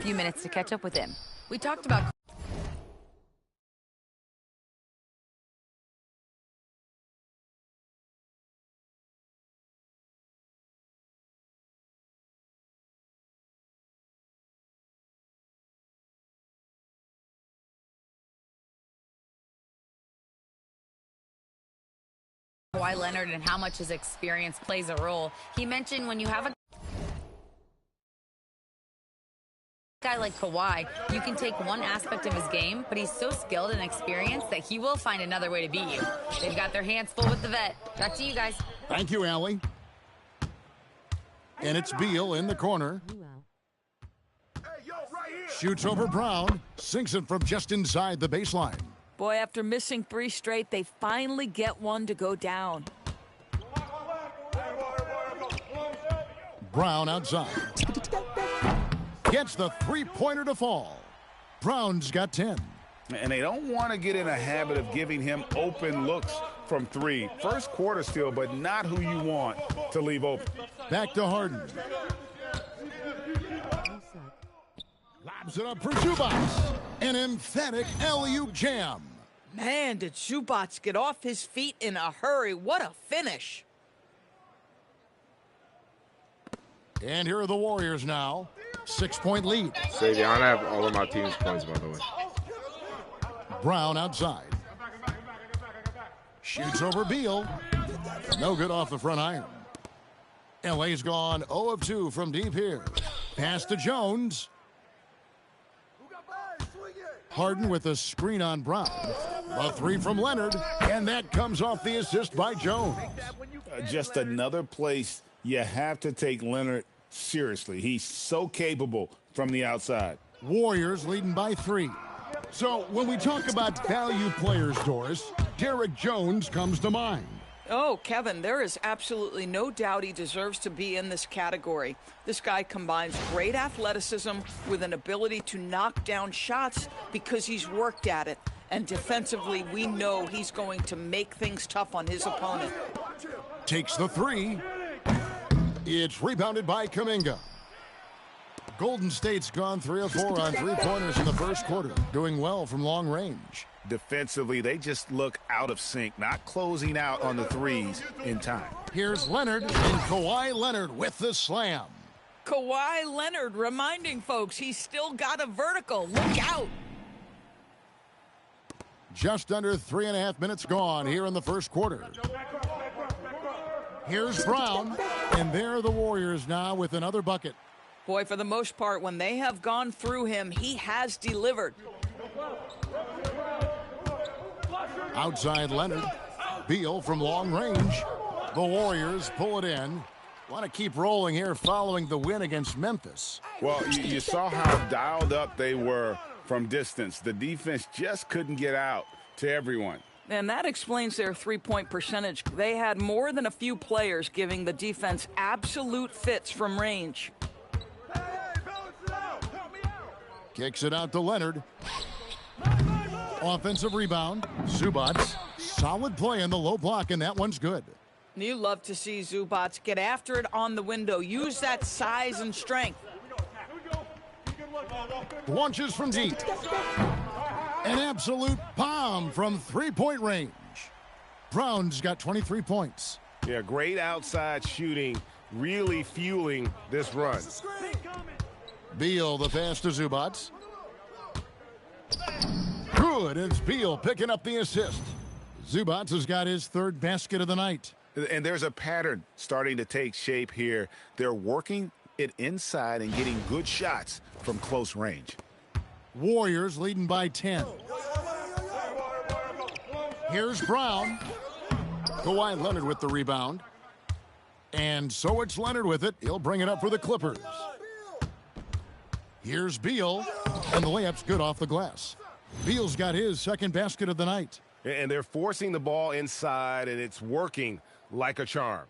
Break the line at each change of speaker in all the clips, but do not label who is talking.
few minutes to catch up with him. We talked about Kawhi Leonard and how much his experience plays a role. He mentioned when you have a guy like Kawhi, you can take one aspect of his game, but he's so skilled and experienced that he will find another way to beat you. They've got their hands full with the vet. Back to you guys.
Thank you, Allie. And it's Beal in the corner. Shoots over Brown, sinks it from just inside the baseline.
Boy, after missing 3 straight, they finally get one to go down.
Brown outside. Gets the three-pointer to fall. Brown's got 10.
And they don't want to get in a habit of giving him open looks from 3. First quarter still, but not who you want to leave open.
Back to Harden. Lobs it up for Zubac. An emphatic alley-oop jam.
Man, did Zubac get off his feet in a hurry. What a finish.
And here are the Warriors now. 6-point lead.
Savion, I have all of my team's points, by the way.
Brown outside. Shoots over Beal. No good off the front iron. LA's gone 0 of 2 from deep here. Pass to Jones. Harden with a screen on Brown. A 3 from Leonard, and that comes off the assist by Jones.
Just another place you have to take Leonard seriously. He's so capable from the outside.
Warriors leading by 3. So when we talk about value players, Doris, Derrick Jones comes to mind.
Oh, Kevin, there is absolutely no doubt he deserves to be in this category. This guy combines great athleticism with an ability to knock down shots because he's worked at it. And defensively, we know he's going to make things tough on his opponent.
Takes the 3. It's rebounded by Kuminga. Golden State's gone 3 of 4 on 3-pointers in the first quarter, doing well from long range.
Defensively, they just look out of sync, not closing out on the threes in time.
Here's Leonard, and Kawhi Leonard with the slam.
Kawhi Leonard reminding folks he's still got a vertical. Look out.
Just under 3.5 minutes gone here in the first quarter. Here's Brown, and there are the Warriors now with another bucket.
Boy, for the most part, when they have gone through him, he has delivered.
Outside Leonard. Beal from long range. The Warriors pull it in. Want to keep rolling here following the win against Memphis.
Well, you saw how dialed up they were from distance. The defense just couldn't get out to everyone.
And that explains their three-point percentage. They had more than a few players giving the defense absolute fits from range.
Kicks it out to Leonard. Offensive rebound. Zubac. Solid play in the low block, and that one's good.
You love to see Zubac get after it on the window. Use that size and strength.
Launches from deep. An absolute bomb from three-point range. Brown's got 23 points.
Yeah, great outside shooting, really fueling this run.
Beal the pass to Zubac. Good, it's Beal picking up the assist. Zubac has got his 3rd basket of the night.
And there's a pattern starting to take shape here. They're working it inside and getting good shots from close range.
Warriors leading by 10. Here's Brown. Kawhi Leonard with the rebound. And so it's Leonard with it. He'll bring it up for the Clippers. Here's Beal. And the layup's good off the glass. Beal's got his 2nd basket of the night.
And they're forcing the ball inside, and it's working like a charm.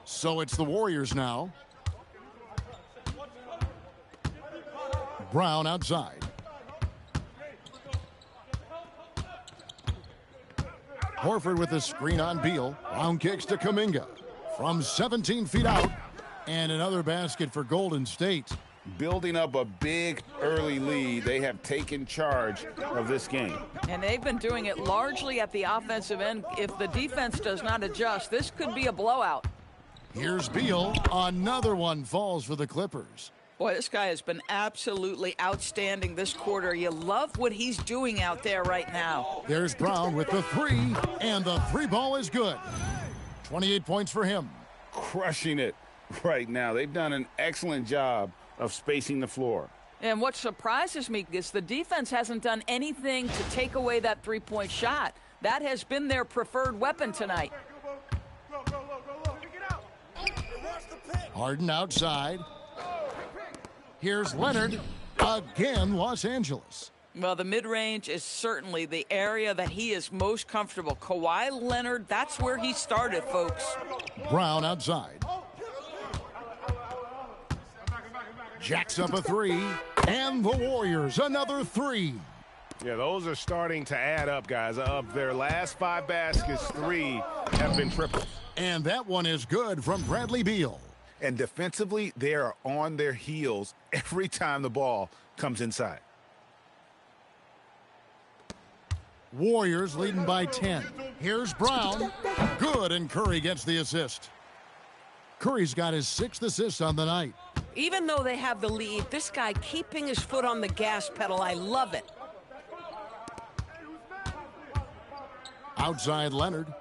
So it's the Warriors now. Brown outside. Horford with a screen on Beal. Brown kicks to Kuminga. from 17 feet out. And another basket for Golden State.
Building up a big early lead, they have taken charge of this game.
And they've been doing it largely at the offensive end. If the defense does not adjust, this could be a blowout.
Here's Beal. Another one falls for the Clippers.
Boy, this guy has been absolutely outstanding this quarter. You love what he's doing out there right now.
There's Brown with the three, and the three ball is good. 28 points for him.
Crushing it right now. They've done an excellent job of spacing the floor.
And what surprises me is the defense hasn't done anything to take away that three-point shot. That has been their preferred weapon tonight.
Harden outside. Here's Leonard. Again, Los Angeles.
Well, the mid-range is certainly the area that he is most comfortable. Kawhi Leonard, that's where he started, folks.
Brown outside. Jacks up a three. And the Warriors, another three.
Yeah, those are starting to add up, guys. Of their last 5 baskets, 3 have been triples.
And that one is good from Bradley Beal.
And defensively, they are on their heels every time the ball comes inside.
Warriors leading by 10. Here's Brown. Good, and Curry gets the assist. Curry's got his 6th assist on the night.
Even though they have the lead, this guy keeping his foot on the gas pedal, I love it.
Outside Leonard.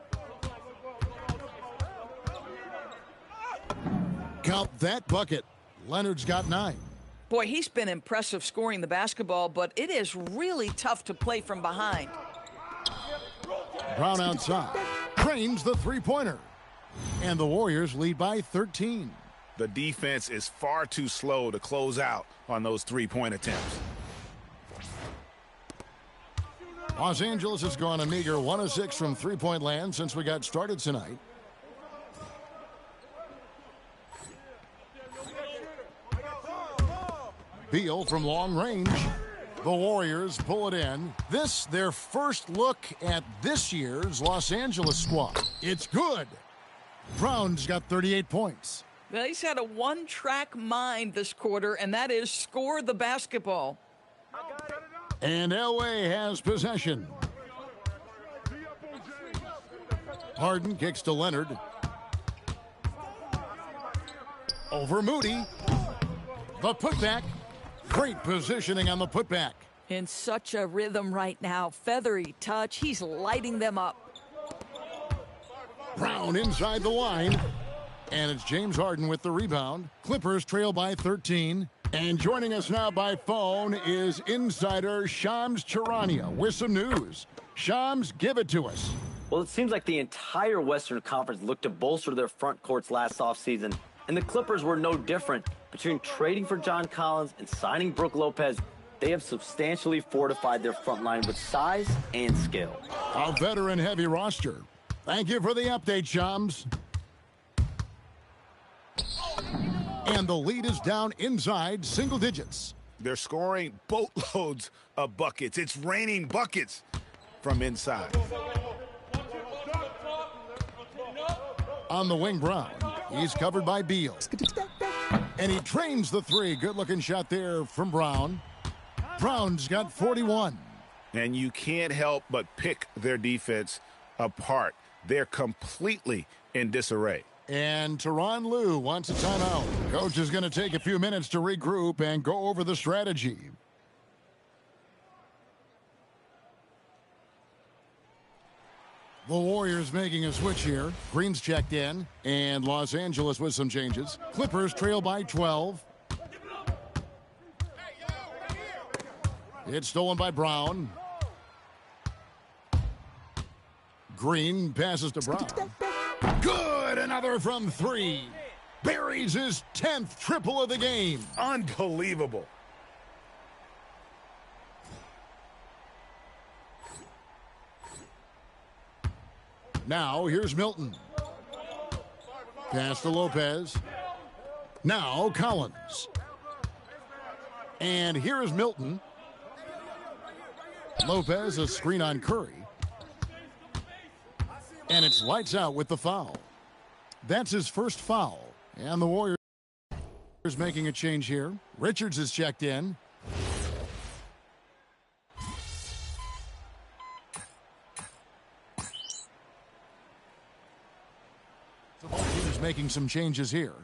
Count that bucket. Leonard's got 9.
Boy, he's been impressive scoring the basketball, but it is really tough to play from behind.
Brown outside. Trains the three-pointer. And the Warriors lead by 13.
The defense is far too slow to close out on those three-point attempts.
Los Angeles has gone a meager 1 of 6 from three-point land since we got started tonight. Beal from long range. The Warriors pull it in. This, their first look at this year's Los Angeles squad. It's good. Brown's got 38 points.
Well, he's had a one-track mind this quarter, and that is score the basketball.
And LA has possession. Harden kicks to Leonard. Over Moody. The putback. Great positioning on the putback.
In such a rhythm right now. Feathery touch. He's lighting them up.
Brown inside the line. And it's James Harden with the rebound. Clippers trail by 13. And joining us now by phone is insider Shams Charania with some news. Shams, give it to us.
Well, it seems like the entire Western Conference looked to bolster their front courts last offseason, and the Clippers were no different. Between trading for John Collins and signing Brook Lopez, they have substantially fortified their front line with size and skill.
A veteran-heavy roster. Thank you for the update, Shams. And the lead is down inside single digits.
They're scoring boatloads of buckets. It's raining buckets from inside.
On the wing, Brown. He's covered by Beal. And he trains the three. Good-looking shot there from Brown. Brown's got 41.
And you can't help but pick their defense apart. They're completely in disarray.
And Tyronn Lue wants a timeout. Coach is going to take a few minutes to regroup and go over the strategy. The Warriors making a switch here. Green's checked in, and Los Angeles with some changes. Clippers trail by 12. It's stolen by Brown. Green passes to Brown. Good! Another from 3. Buries his 10th triple of the game.
Unbelievable.
Now, here's Milton. Pass to Lopez. Now, Collins. And here is Milton. Lopez, a screen on Curry. And it's lights out with the foul. That's his first foul. And the Warriors making a change here. Richards is checked in. The Warriors making some changes here.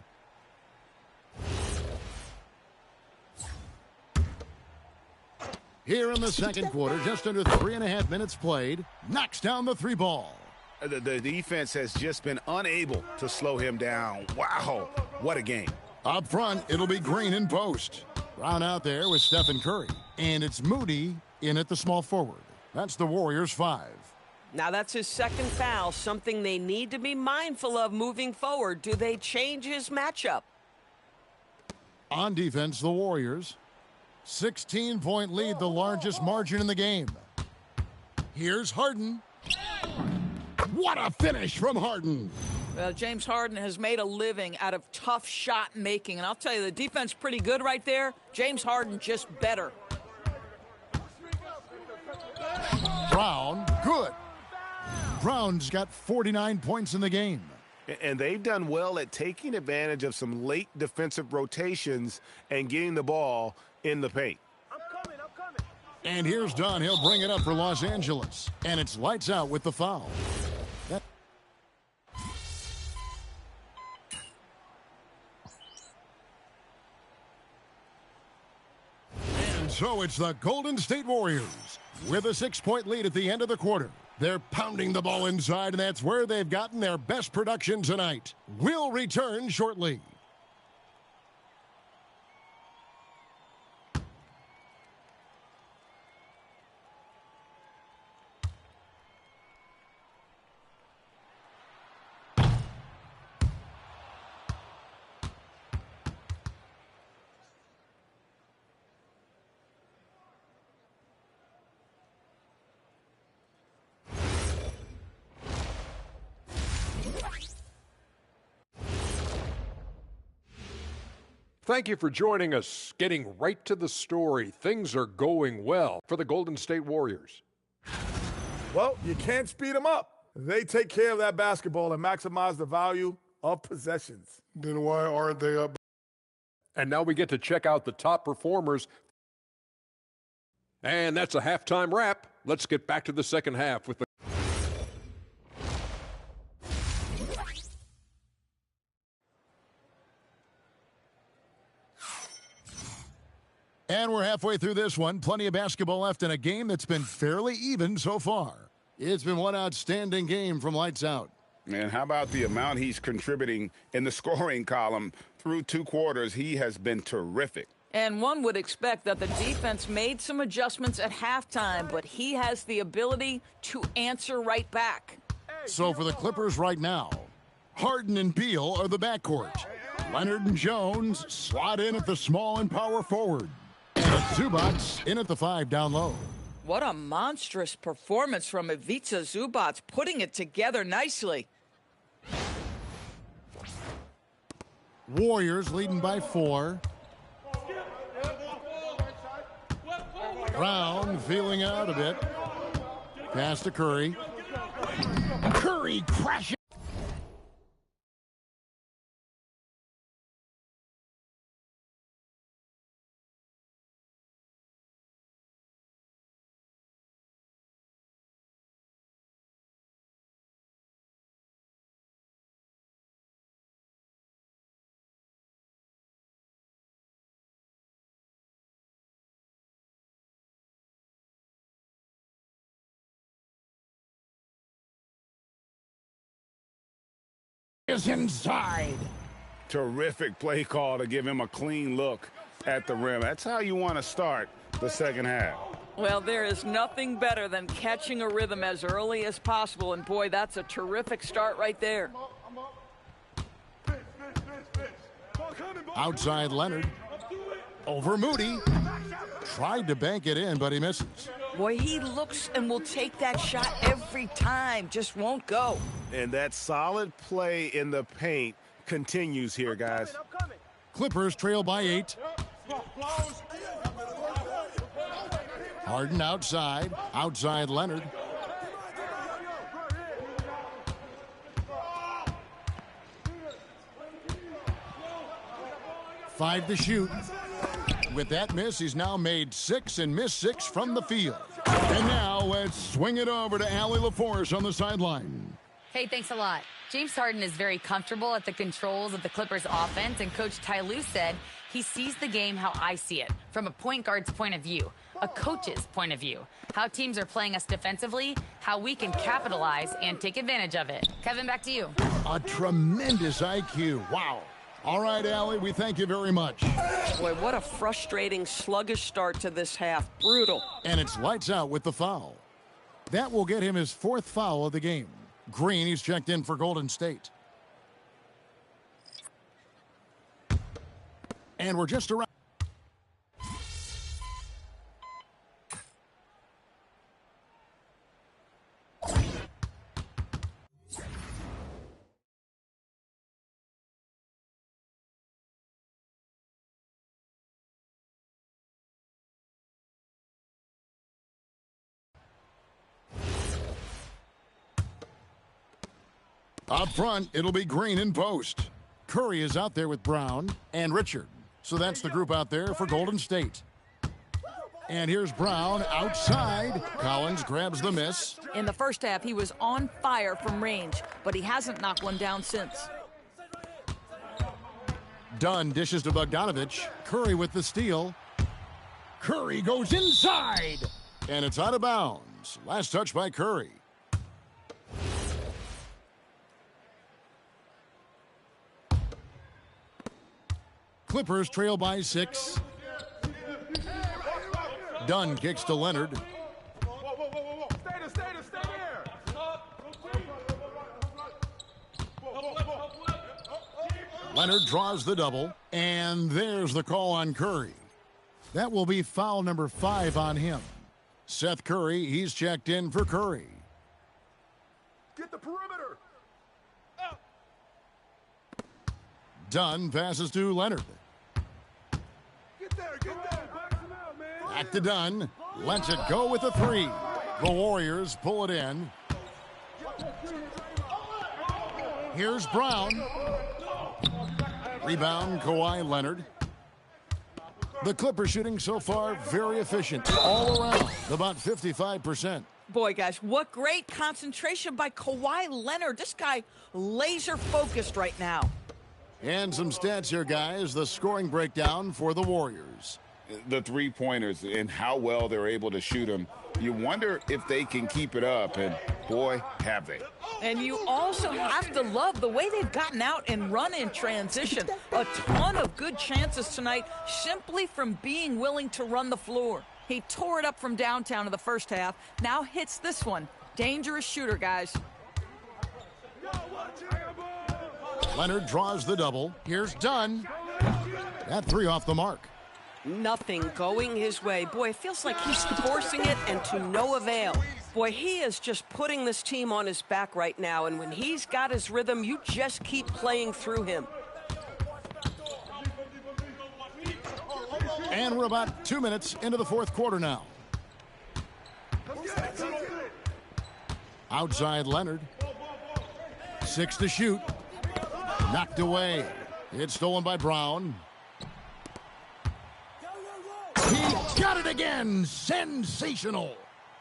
Here in the second quarter, just under 3.5 minutes played, knocks down the three ball.
The defense has just been unable to slow him down. Wow, what a game.
Up front, it'll be Green in post. Brown out there with Stephen Curry. And it's Moody in at the small forward. That's the Warriors' 5.
Now that's his second foul, something they need to be mindful of moving forward. Do they change his matchup?
On defense, the Warriors. 16-point lead, the largest margin in the game. Here's Harden. What a finish from Harden.
Well, James Harden has made a living out of tough shot making. And I'll tell you, the defense pretty good right there. James Harden just better.
Brown, good. Brown's got 49 points in the game.
And they've done well at taking advantage of some late defensive rotations and getting the ball in the paint.
I'm coming.
And here's Dunn. He'll bring it up for Los Angeles. And it's lights out with the foul. And so it's the Golden State Warriors with a 6-point lead at the end of the quarter. They're pounding the ball inside, and that's where they've gotten their best production tonight. We'll return shortly.
Thank you for joining us. Getting right to the story. Things are going well for the Golden State Warriors.
Well, you can't speed them up. They take care of that basketball and maximize the value of possessions.
Then why aren't they up?
And now we get to check out the top performers. And that's a halftime wrap. Let's get back to the second half with the
And we're halfway through this one. Plenty of basketball left in a game that's been fairly even so far. It's been one outstanding game from lights out.
And how about the amount he's contributing in the scoring column? Through 2 quarters, he has been terrific.
And one would expect that the defense made some adjustments at halftime, but he has the ability to answer right back.
So for the Clippers right now, Harden and Beal are the backcourt. Leonard and Jones slot in at the small and power forward. Zubac in at the 5 down low.
What a monstrous performance from Ivica Zubac, putting it together nicely.
Warriors leading by 4. Brown feeling out a bit. Pass to Curry. Curry crashing. Is inside.
Terrific play call to give him a clean look at the rim. That's how you want to start the second half.
Well, there is nothing better than catching a rhythm as early as possible, and boy, that's a terrific start right there.
Outside Leonard. Over Moody. Tried to bank it in, but he misses.
Boy, he looks and will take that shot every time, just won't go.
And that solid play in the paint continues here, guys.
Clippers trail by 8. Harden outside. Outside Leonard. 5 to shoot. With that miss, he's now made 6 and missed 6 from the field. And now let's swing it over to Allie LaForce on the sideline.
Hey, thanks a lot. James Harden is very comfortable at the controls of the Clippers offense, and Coach Ty Lue said he sees the game how I see it, from a point guard's point of view, a coach's point of view, how teams are playing us defensively, how we can capitalize and take advantage of it. Kevin, back to you.
A tremendous IQ. Wow. All right, Allie, we thank you very much.
Boy, what a frustrating, sluggish start to this half. Brutal.
And it's lights out with the foul. That will get him his 4th foul of the game. Green, he's checked in for Golden State. And we're just around. Up front, it'll be Green in post. Curry is out there with Brown and Richard. So that's the group out there for Golden State. And here's Brown outside. Collins grabs the miss.
In the first half, he was on fire from range, but he hasn't knocked one down since.
Dunn dishes to Bogdanovich. Curry with the steal. Curry goes inside. And it's out of bounds. Last touch by Curry. Clippers trail by 6. Dunn kicks to Leonard. Leonard draws the double, and there's the call on Curry. That will be foul number 5 on him. Seth Curry, he's checked in for Curry.
Get the perimeter.
Dunn passes to Leonard.
Get there.
Back to Dunn. Lets it go with a 3. The Warriors pull it in. Here's Brown. Rebound, Kawhi Leonard. The Clippers shooting so far very efficient all around, about 55%.
Boy, guys, what great concentration by Kawhi Leonard. This guy laser focused right now.
And some stats here, guys. The scoring breakdown for the Warriors.
The three-pointers and how well they're able to shoot them. You wonder if they can keep it up, and boy, have they.
And you also have to love the way they've gotten out and run in transition. A ton of good chances tonight simply from being willing to run the floor. He tore it up from downtown in the first half. Now hits this one. Dangerous shooter, guys.
Leonard draws the double. Here's Dunn. That 3 off the mark.
Nothing going his way. Boy, it feels like he's forcing it and to no avail. Boy, he is just putting this team on his back right now, and when he's got his rhythm, you just keep playing through him.
And we're about 2 minutes into the 4th quarter now. Outside Leonard. 6 to shoot. Knocked away. It's stolen by Brown. He got it again. Sensational.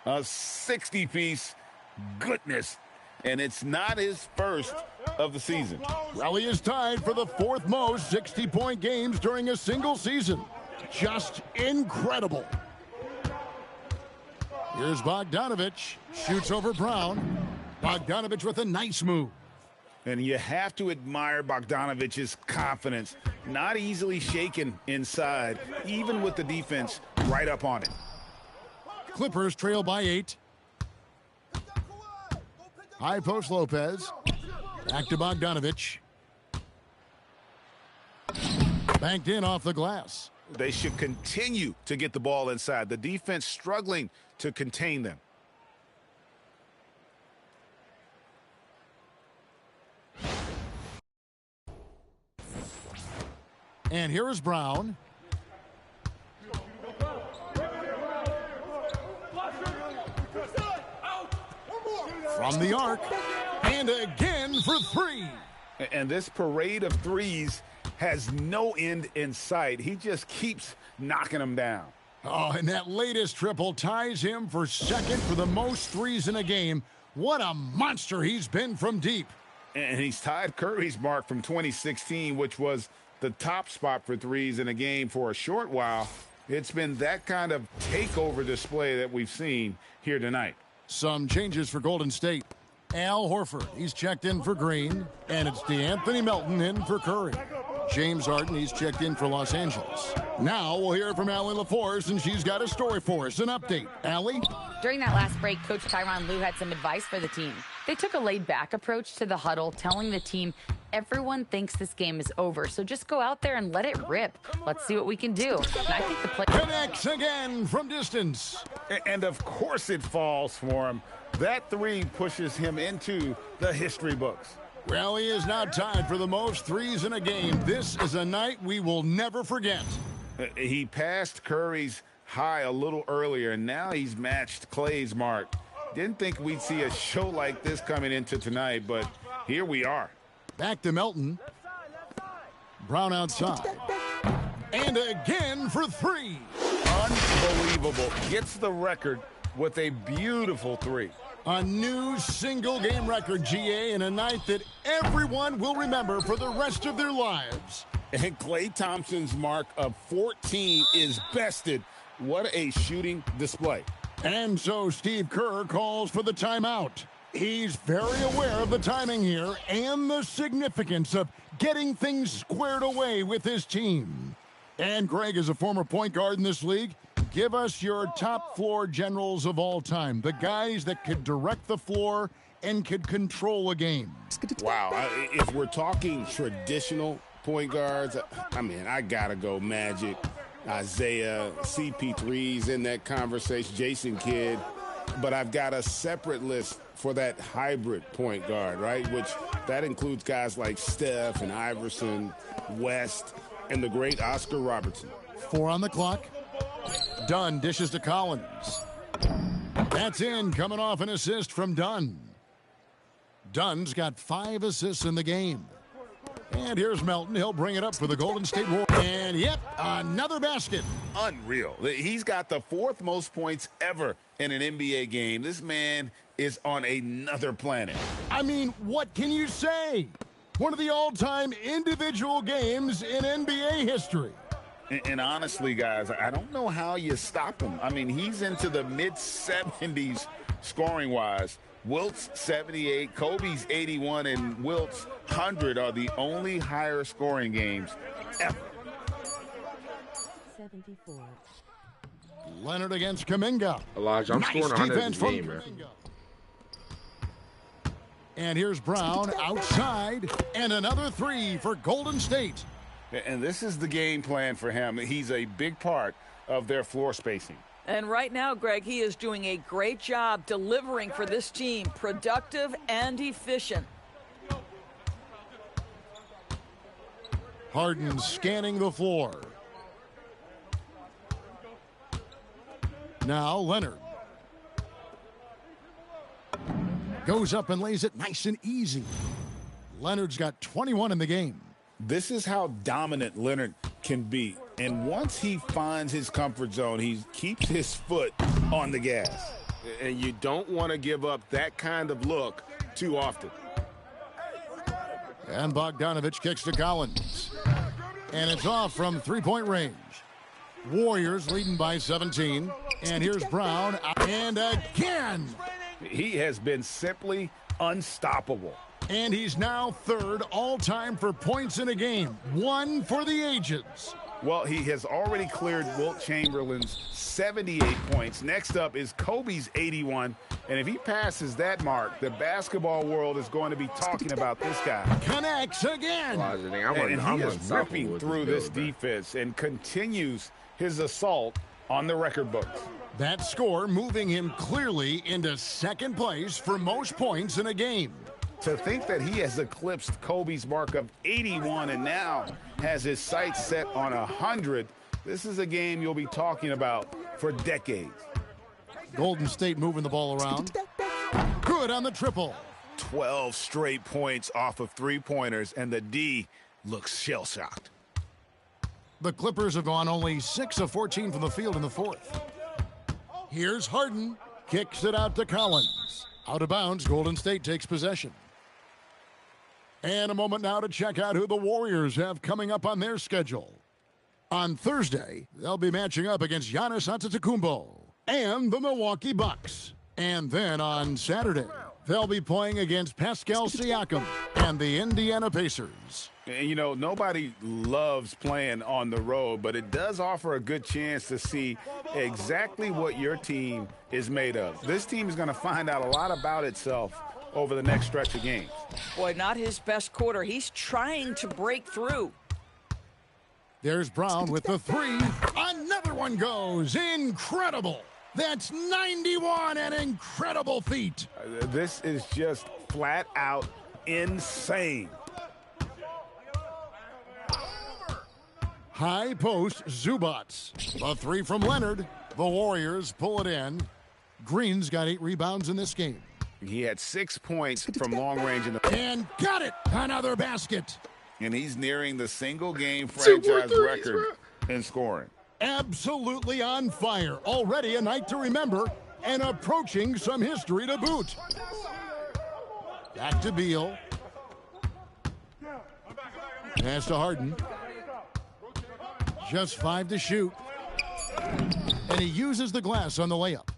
A 60-piece. Goodness. And it's not his first of the season.
Rally is tied for the 4th most 60-point games during a single season. Just incredible. Here's Bogdanovich. Shoots over Brown. Bogdanovich with a nice move.
And you have to admire Bogdanovich's confidence. Not easily shaken inside, even with the defense right up on it.
Clippers trail by 8. High post Lopez. Back to Bogdanovich. Banked in off the glass.
They should continue to get the ball inside. The defense struggling to contain them.
And here is Brown. From the arc. And again for 3.
And this parade of threes has no end in sight. He just keeps knocking them down.
Oh, and that latest triple ties him for second for the most threes in a game. What a monster he's been from deep.
And he's tied Curry's mark from 2016, which was the top spot for threes in a game for a short while. It's been that kind of takeover display that we've seen here tonight.
Some changes for Golden State. Al Horford, he's checked in for Green, and it's DeAnthony Melton in for Curry. James Harden, he's checked in for Los Angeles. Now we'll hear from Allie LaForce, and she's got a story for us. An update. Allie?
During that last break, Coach Tyronn Lue had some advice for the team. They took a laid-back approach to the huddle, telling the team, everyone thinks this game is over, so just go out there and let it rip. Let's see what we can do. And I think the play
connects again from distance.
And of course it falls for him. That three pushes him into the history books.
Well, he is now tied for the most threes in a game. This is a night we will never forget.
He passed Curry's high a little earlier, and now he's matched Clay's mark. Didn't think we'd see a show like this coming into tonight, but here we are.
Back to Melton. Brown outside. And again for three.
Unbelievable. Gets the record with a beautiful three.
A new single-game record, GA, in a night that everyone will remember for the rest of their lives.
And Klay Thompson's mark of 14 is bested. What a shooting display.
And so Steve Kerr calls for the timeout. He's very aware of the timing here and the significance of getting things squared away with his team. And Greg, as a former point guard in this league, give us your top floor generals of all time, the guys that could direct the floor and could control a game.
Wow, if we're talking traditional point guards, I mean, I gotta go Magic, Isaiah, CP3's in that conversation, Jason Kidd, but I've got a separate list for that hybrid point guard, right? Which that includes guys like Steph and Iverson, West, and the great Oscar Robertson.
4 on the clock. Dunn dishes to Collins. That's in, coming off an assist from Dunn. Dunn's got 5 assists in the game. And here's Melton. He'll bring it up for the Golden State Warriors. And yep, another basket.
Unreal. He's got the 4th most points ever in an NBA game. This man is on another planet.
I mean, what can you say? One of the all-time individual games in NBA history.
And honestly, guys, I don't know how you stop him. I mean, he's into the mid-70s scoring-wise. Wilt's 78, Kobe's 81, and Wilt's 100 are the only higher scoring games ever.
74.
Leonard against Kuminga.
Elijah, I'm scoring 100 in this game, man.
And here's Brown outside, and another 3 for Golden State.
And this is the game plan for him. He's a big part of their floor spacing.
And right now, Greg, he is doing a great job delivering for this team, productive and efficient.
Harden scanning the floor. Now Leonard. Goes up and lays it nice and easy. Leonard's got 21 in the game.
This is how dominant Leonard can be. And once he finds his comfort zone, he keeps his foot on the gas.
And you don't want to give up that kind of look too often.
And Bogdanovich kicks to Collins. And it's off from three-point range. Warriors leading by 17. And here's Brown. And again.
He has been simply unstoppable.
And he's now 3rd all-time for points in a game. 1 for the ages.
Well, he has already cleared Wilt Chamberlain's 78 points. Next up is Kobe's 81. And if he passes that mark, the basketball world is going to be talking about this guy.
Connects again.
And he is ripping through this defense and continues his assault on the record books.
That score moving him clearly into 2nd place for most points in a game.
To think that he has eclipsed Kobe's mark of 81 and now has his sights set on 100, this is a game you'll be talking about for decades.
Golden State moving the ball around. Good on the triple.
12 straight points off of 3-pointers, and the D looks shell-shocked.
The Clippers have gone only 6 of 14 from the field in the fourth. Here's Harden. Kicks it out to Collins. Out of bounds, Golden State takes possession. And a moment now to check out who the Warriors have coming up on their schedule. On Thursday, they'll be matching up against Giannis Antetokounmpo and the Milwaukee Bucks. And then on Saturday, they'll be playing against Pascal Siakam and the Indiana Pacers.
And, you know, nobody loves playing on the road, but it does offer a good chance to see exactly what your team is made of. This team is going to find out a lot about itself over the next stretch of games.
Boy, not his best quarter. He's trying to break through.
There's Brown with the three. Another one goes. Incredible. That's 91, an incredible feat.
This is just flat out insane.
High post, Zubats. The three from Leonard. The Warriors pull it in. Green's got 8 rebounds in this game.
He had 6 points from long range in the...
And got it! Another basket.
And he's nearing the single-game franchise record in scoring.
Absolutely on fire. Already a night to remember and approaching some history to boot. Back to Beal. Pass to Harden. Just 5 to shoot. And he uses the glass on the layup.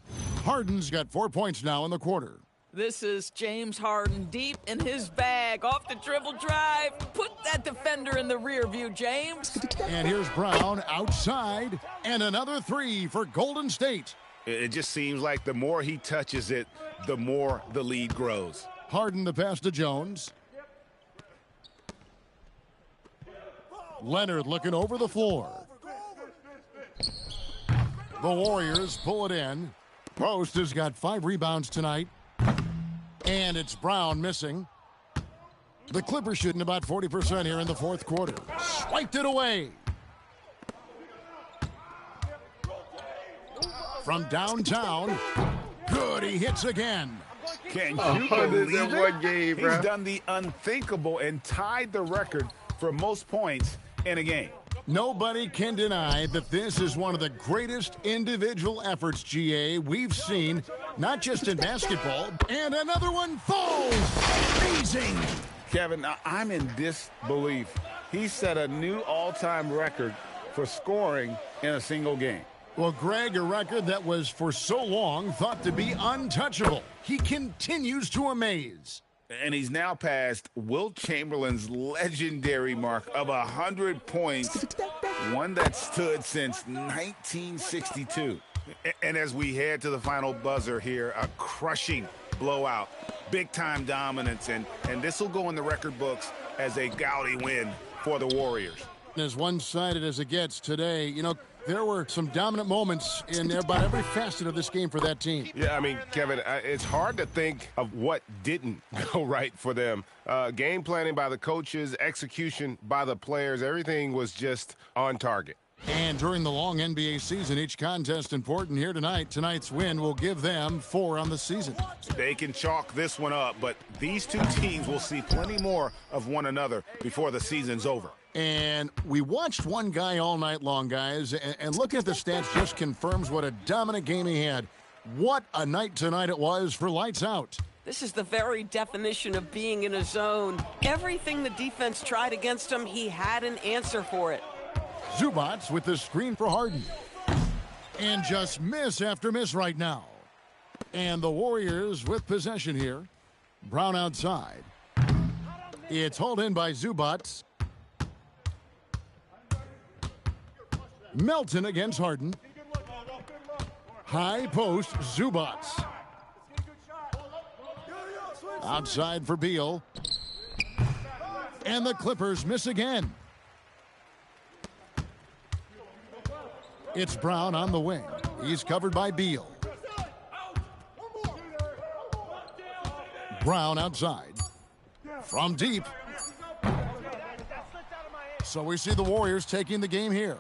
Harden's got 4 points now in the quarter.
This is James Harden deep in his bag. Off the dribble drive. Put that defender in the rear view, James.
And here's Brown outside. And another 3 for Golden State.
It just seems like the more he touches it, the more the lead grows.
Harden the pass to Jones. Leonard looking over the floor. The Warriors pull it in. Post has got 5 rebounds tonight. And it's Brown missing. The Clippers shooting about 40% here in the fourth quarter. Swiped it away. From downtown. Good, he hits again.
Can you believe it? He's done the unthinkable and tied the record for most points in a game.
Nobody can deny that this is one of the greatest individual efforts, GA, we've seen, not just in basketball. And another one falls. Amazing.
Kevin, I'm in disbelief. He set a new all-time record for scoring in a single game.
Well, Greg, a record that was for so long thought to be untouchable. He continues to amaze.
And he's now passed Wilt Chamberlain's legendary mark of 100 points, one that stood since 1962. And as we head to the final buzzer here, a crushing blowout, big-time dominance, and this will go in the record books as a gaudy win for the Warriors.
As one-sided as it gets today, you know, there were some dominant moments in about every facet of this game for that team.
Yeah, I mean, Kevin, it's hard to think of what didn't go right for them. Game planning by the coaches, execution by the players, everything was just on target.
And during the long NBA season, each contest important here tonight. Tonight's win will give them 4 on the season.
They can chalk this one up, but these two teams will see plenty more of one another before the season's over.
And we watched one guy all night long, guys, and looking at the stats just confirms what a dominant game he had. What a night tonight it was for Lights Out.
This is the very definition of being in a zone. Everything the defense tried against him, he had an answer for it.
Zubats with the screen for Harden. And just miss after miss right now. And the Warriors with possession here. Brown outside. It's hauled in by Zubats. Melton against Harden. High post, Zubats. Outside for Beal. And the Clippers miss again. It's Brown on the wing. He's covered by Beal. Brown outside. From deep. So we see the Warriors taking the game here.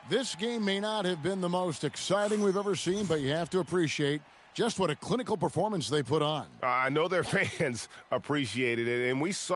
This game may not have been the most exciting we've ever seen, but you have to appreciate just what a clinical performance they put on.
I know their fans appreciated it, and we saw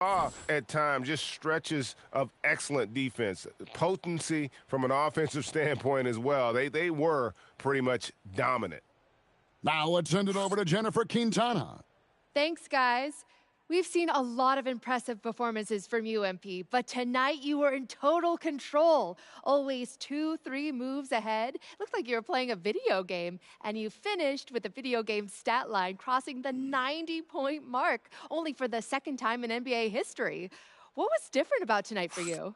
At times, just stretches of excellent defense. Potency from an offensive standpoint as well. They were pretty much dominant.
Now let's send it over to Jennifer Quintana.
Thanks, guys. We've seen a lot of impressive performances from you, MP, but tonight you were in total control. Always 2-3 moves ahead. Looked like you were playing a video game, and you finished with the video game stat line crossing the 90-point mark, only for the second time in NBA history. What was different about tonight for you?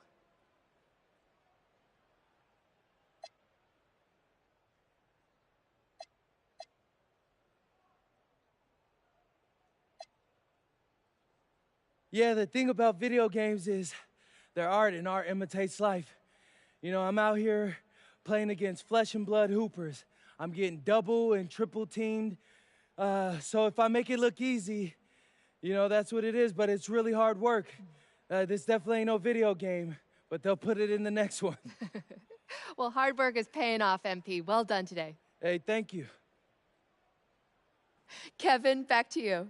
Yeah, the thing about video games is they're art, and art imitates life. You know, I'm out here playing against flesh and blood hoopers. I'm getting double and triple teamed. So if I make it look easy, you know, that's what it is, but it's really hard work. This definitely ain't no video game, but they'll put it in the next one.
Well, hard work is paying off, MP. Well done today.
Hey, thank you.
Kevin, back to you.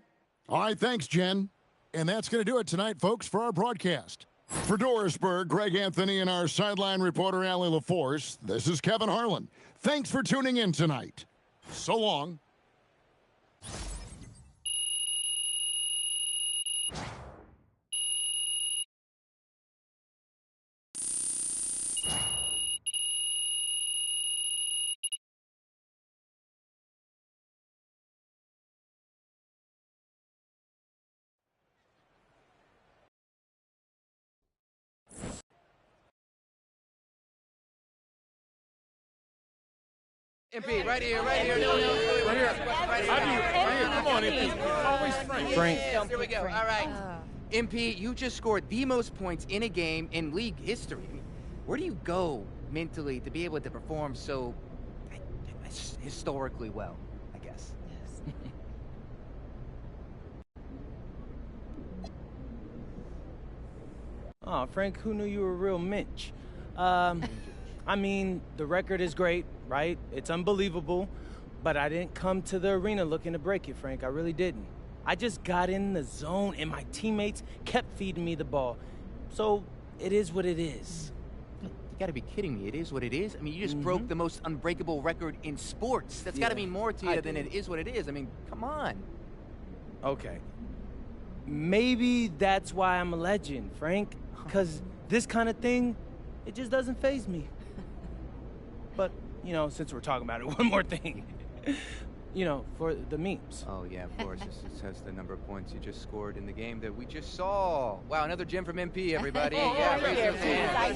All right, thanks, Jen. And that's going to do it tonight, folks, for our broadcast. For Dorisburg, Greg Anthony, and our sideline reporter, Allie LaForce, this is Kevin Harlan. Thanks for tuning in tonight. So long.
MP, right here. Right here. Come on, MP. Always Frank. Here we go. All right. MP, you just scored the most points in a game in league history. Where do you go mentally to be able to perform so historically well, I guess? Yes.
Oh, Frank, who knew you were a real Minch? I mean, the record is great, right? It's unbelievable, but I didn't come to the arena looking to break it, Frank. I really didn't. I just got in the zone, and my teammates kept feeding me the ball. So it is what it is.
You gotta be kidding me. It is what it is? I mean, you just broke the most unbreakable record in sports. That's gotta be more to you than it is what it is. I mean, come on.
Okay. Maybe that's why I'm a legend, Frank, because this kind of thing, it just doesn't faze me. But, you know, since we're talking about it, one more thing. You know, for the memes.
Oh, yeah, of course. This says the number of points you just scored in the game that we just saw. Wow, another gem from MP, everybody. Yeah, raise your hand.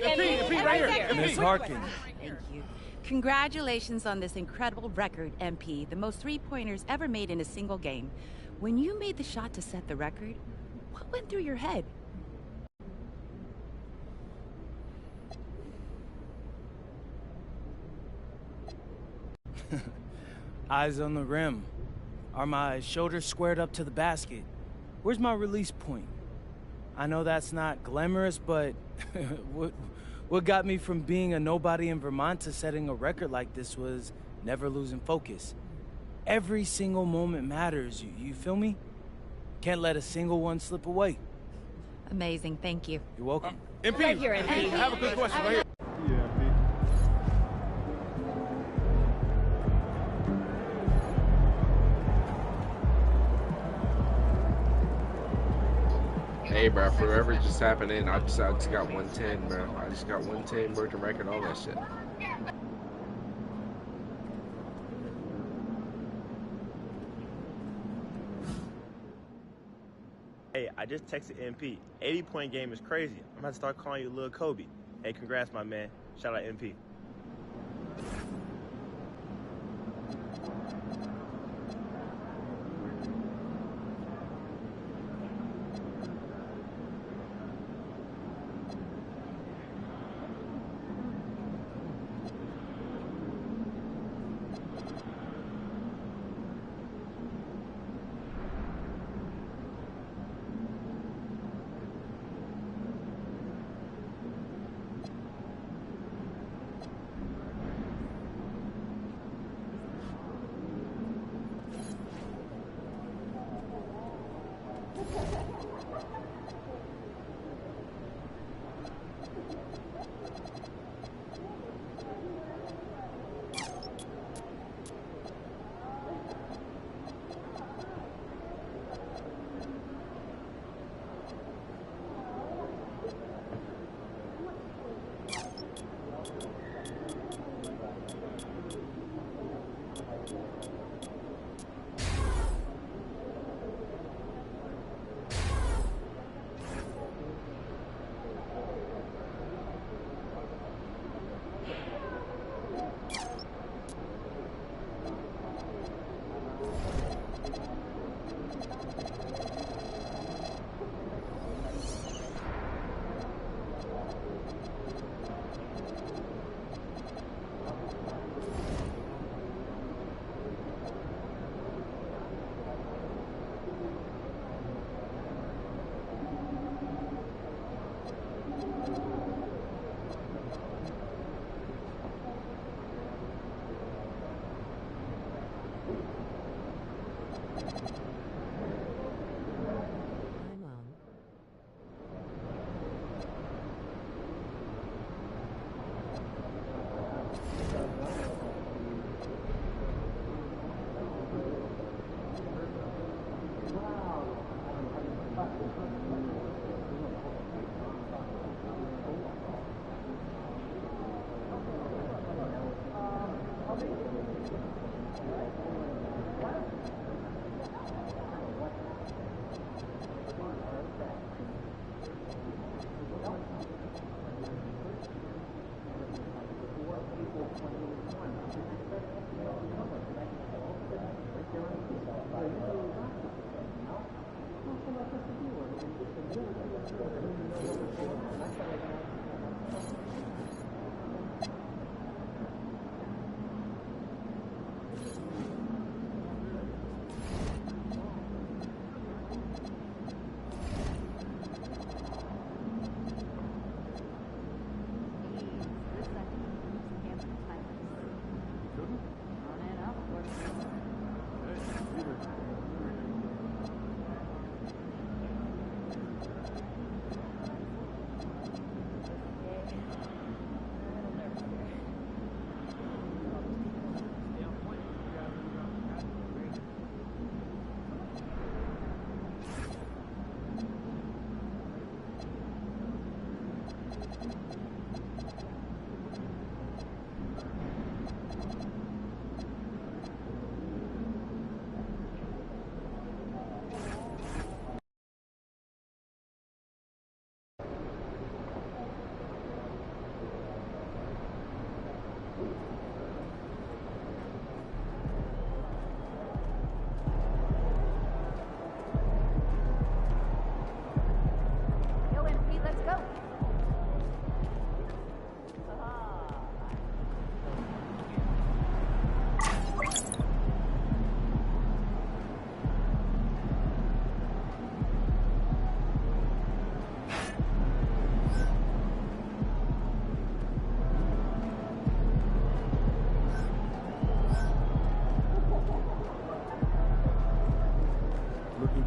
MP, right here.
Ms. Harkin.
Thank you. Congratulations on this incredible record, MP. The most three-pointers ever made in a single game. When you made the shot to set the record, what went through your head?
Eyes on the rim. Are my shoulders squared up to the basket? Where's my release point? I know that's not glamorous, but what got me from being a nobody in Vermont to setting a record like this was never losing focus. Every single moment matters, you feel me? Can't let a single one slip away.
Amazing, thank you.
You're welcome.
MP,
Right here, MP.
I have a good question right here.
Hey, bro, for whatever just happened I just got 110, bro. I just got 110, broken record, all that shit.
Hey, I just texted MP. 80-point game is crazy. I'm about to start calling you Lil Kobe. Hey, congrats, my man. Shout out MP.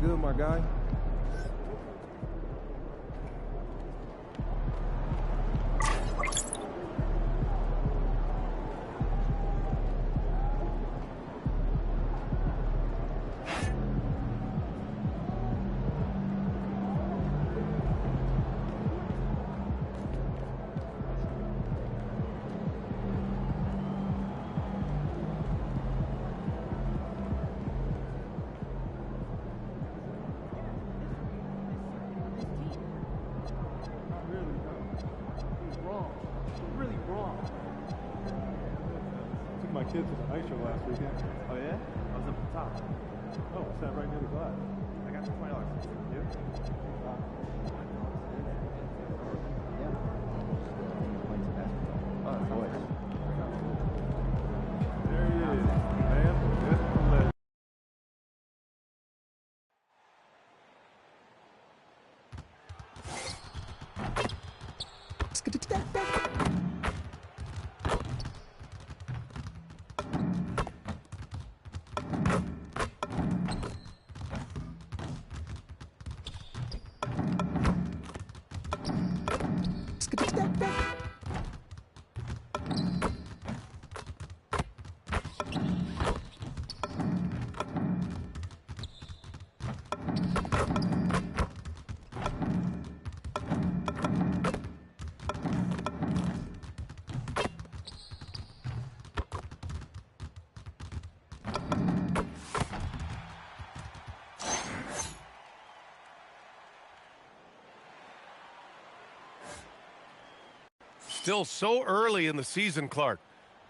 good, my guy.
My kids was an ice show last weekend. Oh yeah? I was up at the top. Oh, I sat right near the glass. I got $20. Yeah? Oh, boy. There he is. Man, just the legend.
Still so early in the season, Clark.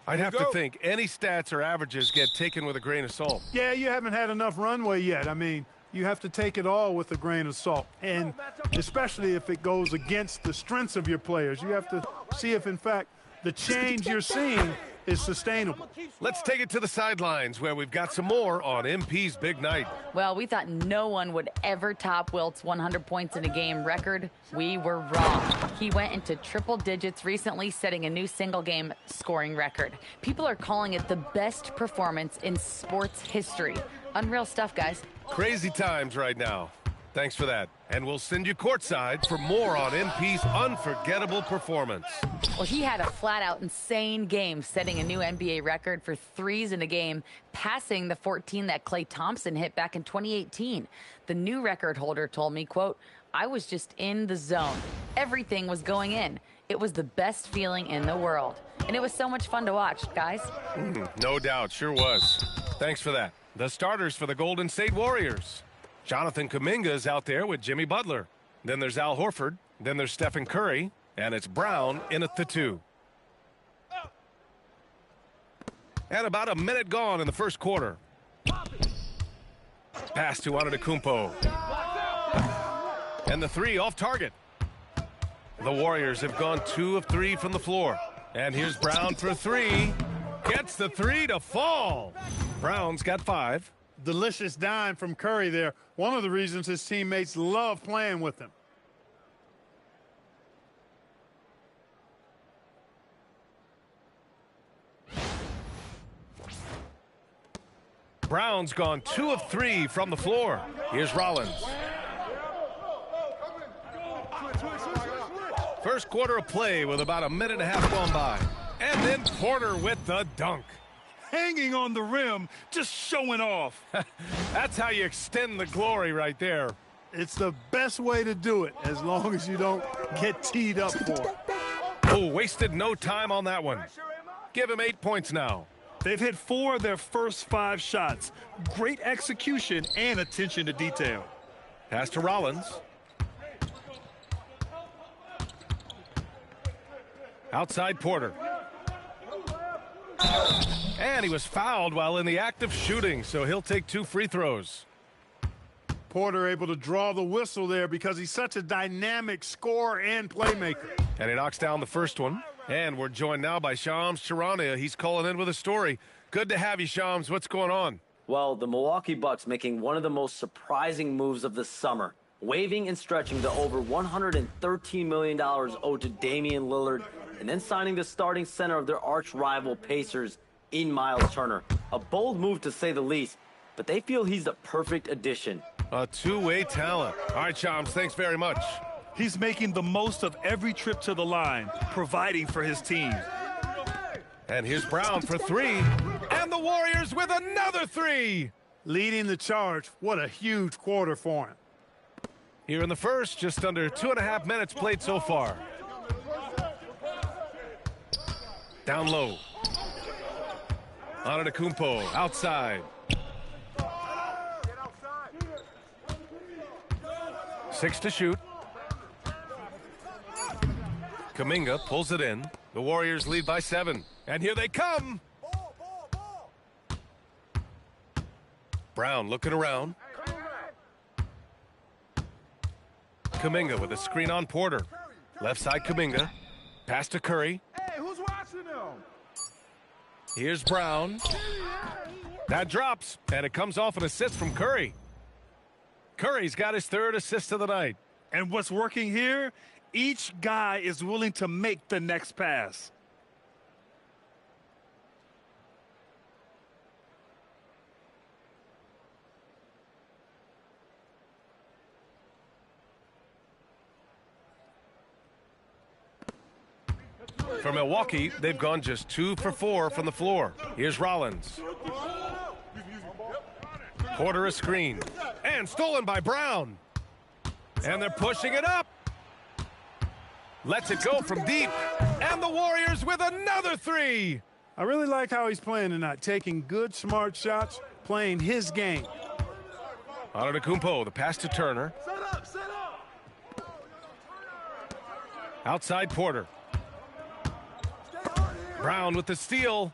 I'd have to think any stats or averages get taken with a grain of salt.
Yeah, you haven't had enough runway yet. I mean, you have to take it all with a grain of salt, and especially if it goes against the strengths of your players. You have to see if, in fact, the change you're seeing is sustainable.
Let's take it to the sidelines where we've got some more on MP's big night.
Well, we thought no one would ever top Wilt's 100 points in a game record. We were wrong. He went into triple digits recently, setting a new single-game scoring record. People are calling it the best performance in sports history. Unreal stuff, guys.
Crazy times right now. Thanks for that. And we'll send you courtside for more on MP's unforgettable performance.
Well, he had a flat-out insane game, setting a new NBA record for threes in a game, passing the 14 that Klay Thompson hit back in 2018. The new record holder told me, quote, "I was just in the zone. Everything was going in. It was the best feeling in the world. And it was so much fun to watch, guys."
No doubt, sure was. Thanks for that. The starters for the Golden State Warriors. Jonathan Kuminga is out there with Jimmy Butler. Then there's Al Horford. Then there's Stephen Curry. And it's Brown in at the 2. And about a minute gone in the first quarter. Pass to Antetokounmpo. And the 3 off target. The Warriors have gone 2 of 3 from the floor. And here's Brown for 3. Gets the 3 to fall. Brown's got 5.
Delicious dime from Curry there. One of the reasons his teammates love playing with him.
Brown's gone 2 of 3 from the floor. Here's Rollins. First quarter of play with about a minute and a half gone by. And then Porter with the dunk.
Hanging on the rim, just showing off.
That's how you extend the glory right there.
It's the best way to do it, as long as you don't get teed up for it.
Oh, wasted no time on that one. Give him 8 points now.
They've hit 4 of their first 5 shots. Great execution and attention to detail.
Pass to Rollins. Outside Porter. And he was fouled while in the act of shooting, so he'll take 2 free throws.
Porter able to draw the whistle there because he's such a dynamic scorer and playmaker.
And he knocks down the first one. And we're joined now by Shams Charania. He's calling in with a story. Good to have you, Shams. What's going on?
Well, the Milwaukee Bucks making one of the most surprising moves of the summer, waiving and stretching the over $113 million owed to Damian Lillard, and then signing the starting center of their arch rival Pacers in Miles Turner. A bold move to say the least, but they feel he's the perfect addition.
A two-way talent. All right, Shams, thanks very much.
He's making the most of every trip to the line, providing for his team.
And here's Brown for 3. And the Warriors with another 3.
Leading the charge. What a huge quarter for him.
Here in the first, just under 2.5 minutes played so far. Down low. Antetokounmpo outside. 6 to shoot. Kuminga pulls it in. The Warriors lead by 7. And here they come. Brown looking around. Kuminga with a screen on Porter. Left side Kuminga. Pass to Curry.
Hey, who's watching them?
Here's Brown. That drops, and it comes off an assist from Curry. Curry's got his 3rd assist of the night.
And what's working here? Each guy is willing to make the next pass.
For Milwaukee, they've gone just 2 for 4 from the floor. Here's Rollins. Porter a screen. And stolen by Brown. And they're pushing it up. Lets it go from deep. And the Warriors with another 3.
I really like how he's playing tonight, taking good, smart shots, playing his game.
Antetokounmpo, the pass to Turner.
Set up.
Outside Porter. Brown with the steal.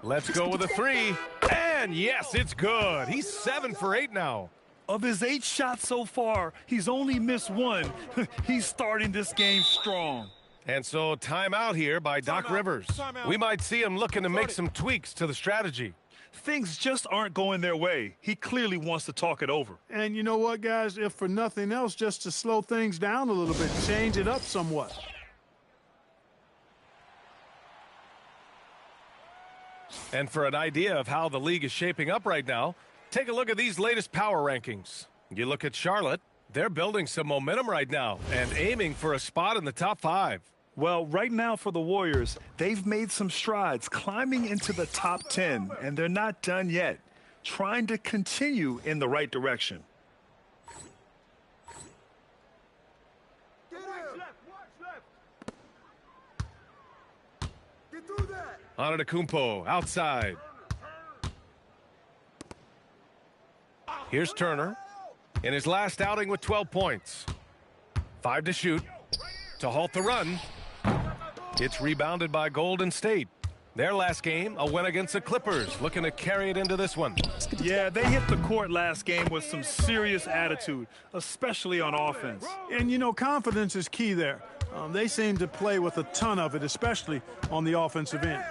Let's go with a three. And yes, it's good. He's 7 for 8 now.
Of his 8 shots so far, he's only missed 1. He's starting this game strong.
And so timeout here by Doc Rivers. We might see him looking to make some tweaks to the strategy.
Things just aren't going their way. He clearly wants to talk it over.
And you know what, guys? If for nothing else, just to slow things down a little bit, change it up somewhat.
And for an idea of how the league is shaping up right now, take a look at these latest power rankings. You look at Charlotte, they're building some momentum right now and aiming for a spot in the top 5.
Well, right now for the Warriors, they've made some strides climbing into the top 10, and they're not done yet, trying to continue in the right direction.
Antetokounmpo outside. Here's Turner in his last outing with 12 points. 5 to shoot to halt the run. It's rebounded by Golden State. Their last game, a win against the Clippers, looking to carry it into this one.
Yeah, they hit the court last game with some serious attitude, especially on offense.
And, you know, confidence is key there. They seem to play with a ton of it, especially on the offensive end.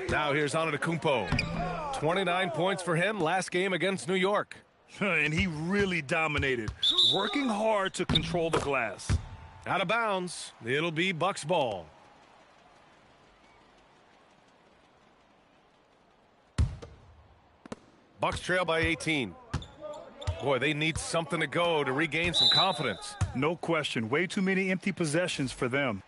Now here's Antetokounmpo. 29 points for him last game against New York.
And he really dominated, working hard to control the glass.
Out of bounds. It'll be Bucks ball. Bucks trail by 18. Boy, they need something to go to regain some confidence.
No question. Way too many empty possessions for them.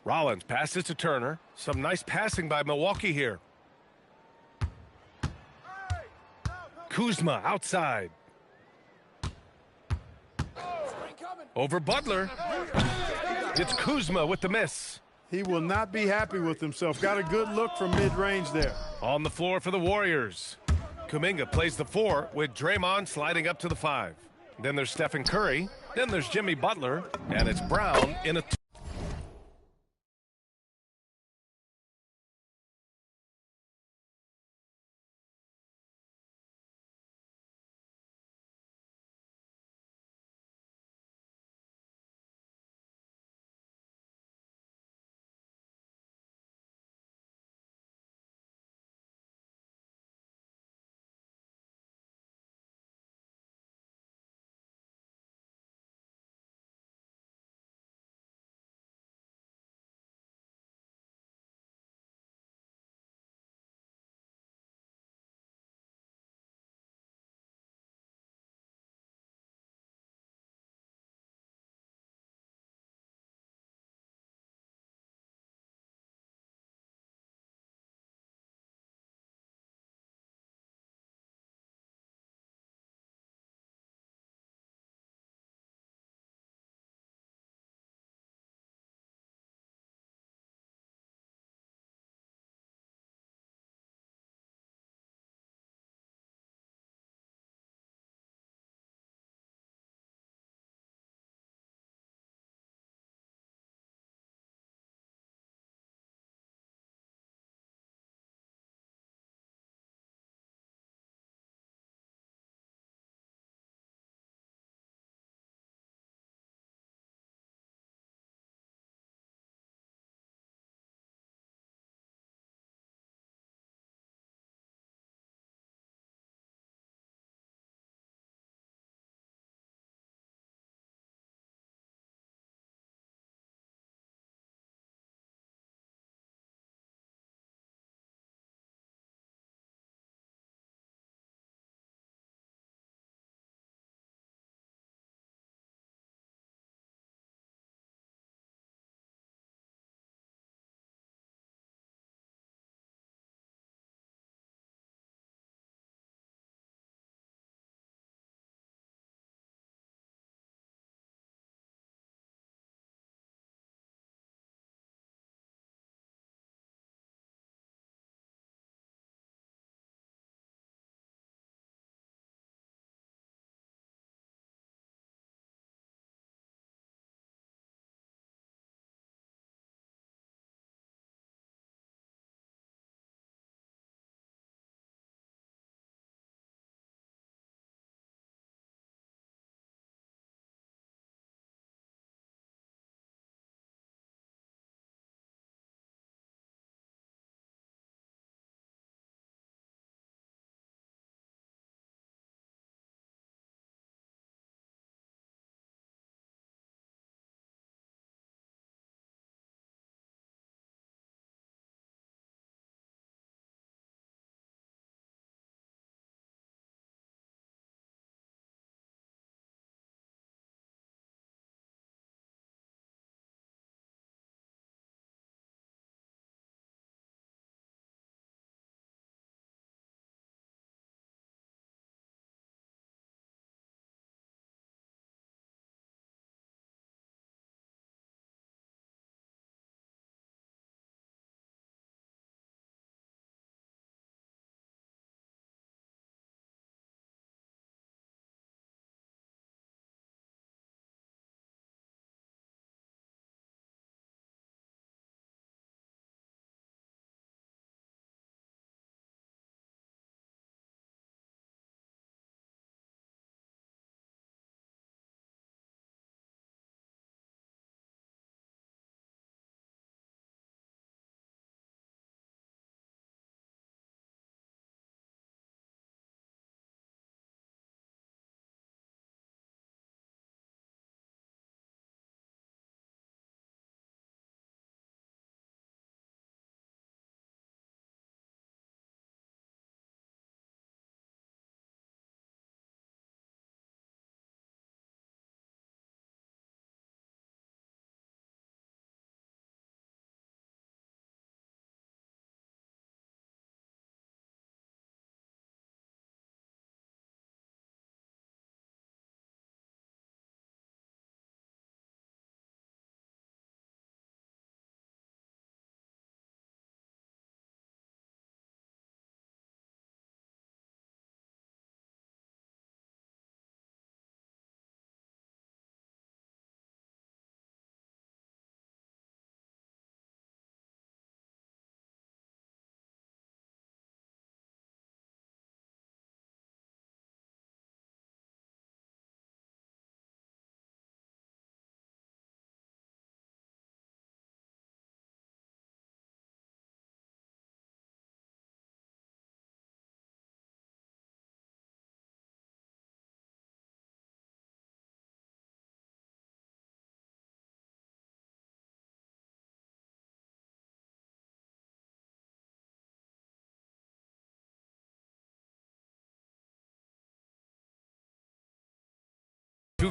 Rollins passes to Turner. Some nice passing by Milwaukee here. Kuzma outside. Over Butler. It's Kuzma with the miss.
He will not be happy with himself. Got a good look from mid-range there.
On the floor for the Warriors. Kuminga plays the 4 with Draymond sliding up to the 5. Then there's Stephen Curry. Then there's Jimmy Butler. And it's Brown in a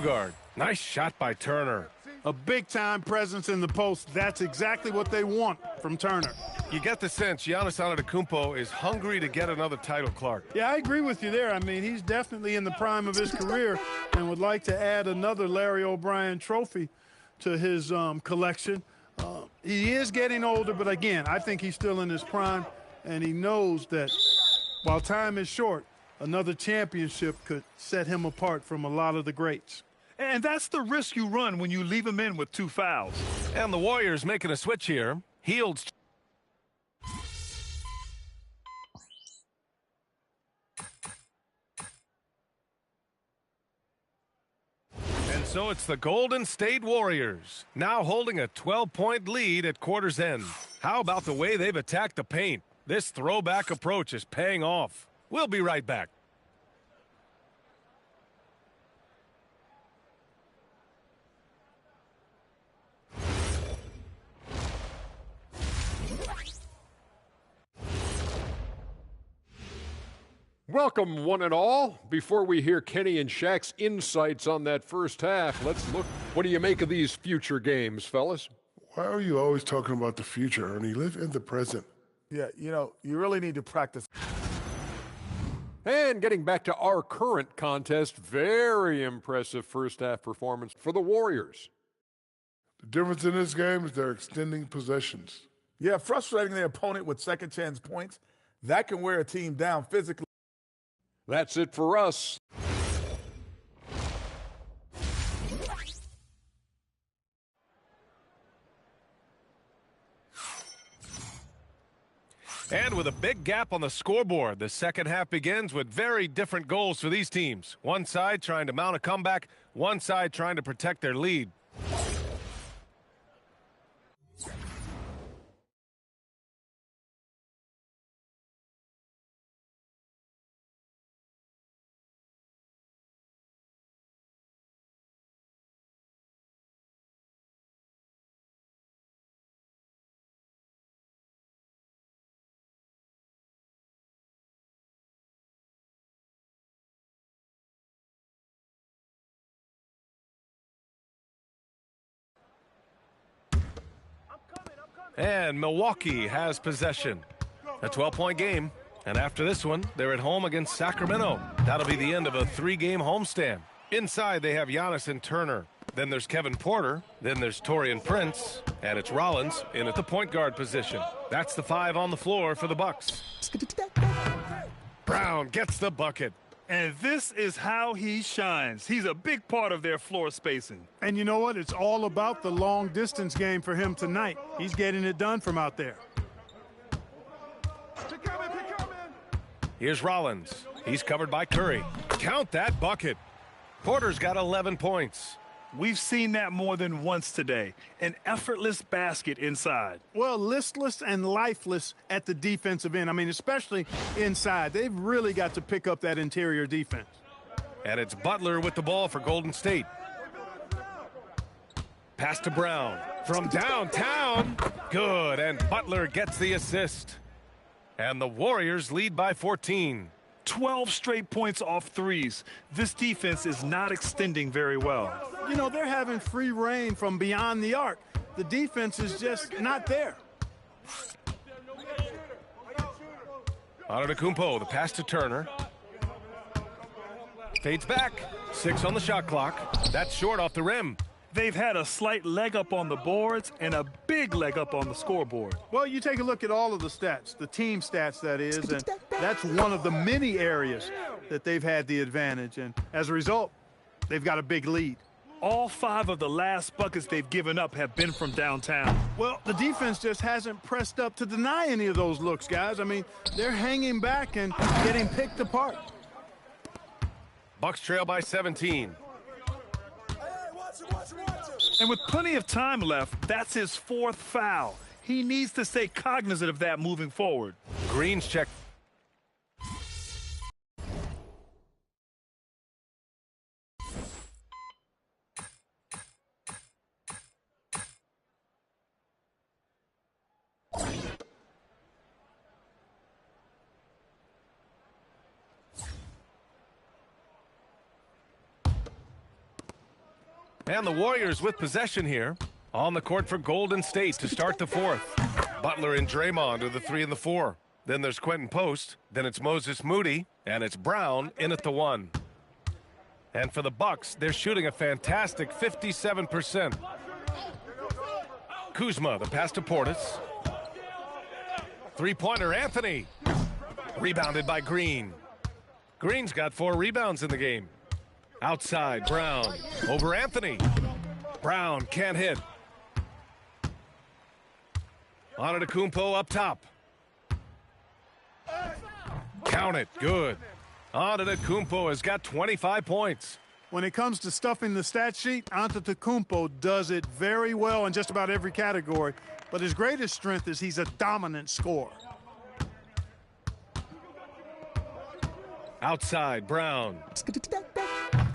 guard. Nice shot by Turner.
A big-time presence in the post. That's exactly what they want from Turner.
You get the sense Giannis Antetokounmpo is hungry to get another title, Clark.
Yeah, I agree with you there. I mean, he's definitely in the prime of his career and would like to add another Larry O'Brien trophy to his collection. He is getting older, but again, I think he's still in his prime, and he knows that while time is short, another championship could set him apart from a lot of the greats.
And that's the risk you run when you leave him in with 2 fouls.
And the Warriors making a switch here. Hields. And so it's the Golden State Warriors, now holding a 12-point lead at quarter's end. How about the way they've attacked the paint? This throwback approach is paying off. We'll be right back.
Welcome, one and all. Before we hear Kenny and Shaq's insights on that first half, let's look. What do you make of these future games, fellas?
Why are you always talking about the future, Ernie? Live in the present.
Yeah, you know, you really need to practice.
And getting back to our current contest, very impressive first half performance for the Warriors.
The difference in this game is they're extending possessions.
Yeah, frustrating the opponent with second chance points. That can wear a team down physically.
That's it for us.
And with a big gap on the scoreboard, the second half begins with very different goals for these teams. One side trying to mount a comeback, one side trying to protect their lead. And Milwaukee has possession. A 12-point game. And after this one, they're at home against Sacramento. That'll be the end of a 3-game homestand. Inside, they have Giannis and Turner. Then there's Kevin Porter. Then there's Taurean Prince. And it's Rollins in at the point guard position. That's the 5 on the floor for the Bucks. Brown gets the bucket.
And this is how he shines. He's a big part of their floor spacing.
And you know what? It's all about the long distance game for him tonight. He's getting it done from out there.
Here's Rollins. He's covered by Curry. Count that bucket. Porter's got 11 points.
We've seen that more than once today. An effortless basket inside.
Well, listless and lifeless at the defensive end. I mean, especially inside. They've really got to pick up that interior defense.
And it's Butler with the ball for Golden State. Pass to Brown. From downtown. Good, and Butler gets the assist. And the Warriors lead by 14.
12 straight points off threes. This defense is not extending very well.
You know, they're having free reign from beyond the arc. The defense is just not there.
Antetokounmpo, the pass to Turner. Fades back. 6 on the shot clock. That's short off the rim.
They've had a slight leg up on the boards and a big leg up on the scoreboard.
Well, you take a look at all of the stats, the team stats, that is, and that's one of the many areas that they've had the advantage. And as a result, they've got a big lead.
All 5 of the last buckets they've given up have been from downtown.
Well, the defense just hasn't pressed up to deny any of those looks, guys. I mean, they're hanging back and getting picked apart.
Bucks trail by 17.
And with plenty of time left, that's his 4th foul. He needs to stay cognizant of that moving forward.
Green's check. And the Warriors with possession here. On the court for Golden State to start the fourth. Butler and Draymond are the 3 and the 4. Then there's Quentin Post. Then it's Moses Moody. And it's Brown in at the 1. And for the Bucks, they're shooting a fantastic 57%. Kuzma, the pass to Portis. Three-pointer, Anthony. Rebounded by Green. Green's got 4 rebounds in the game. Outside, Brown. Over Anthony. Brown can't hit. Antetokounmpo up top. Count it. Good. Antetokounmpo has got 25 points.
When it comes to stuffing the stat sheet, Antetokounmpo does it very well in just about every category. But his greatest strength is he's a dominant scorer.
Outside, Brown.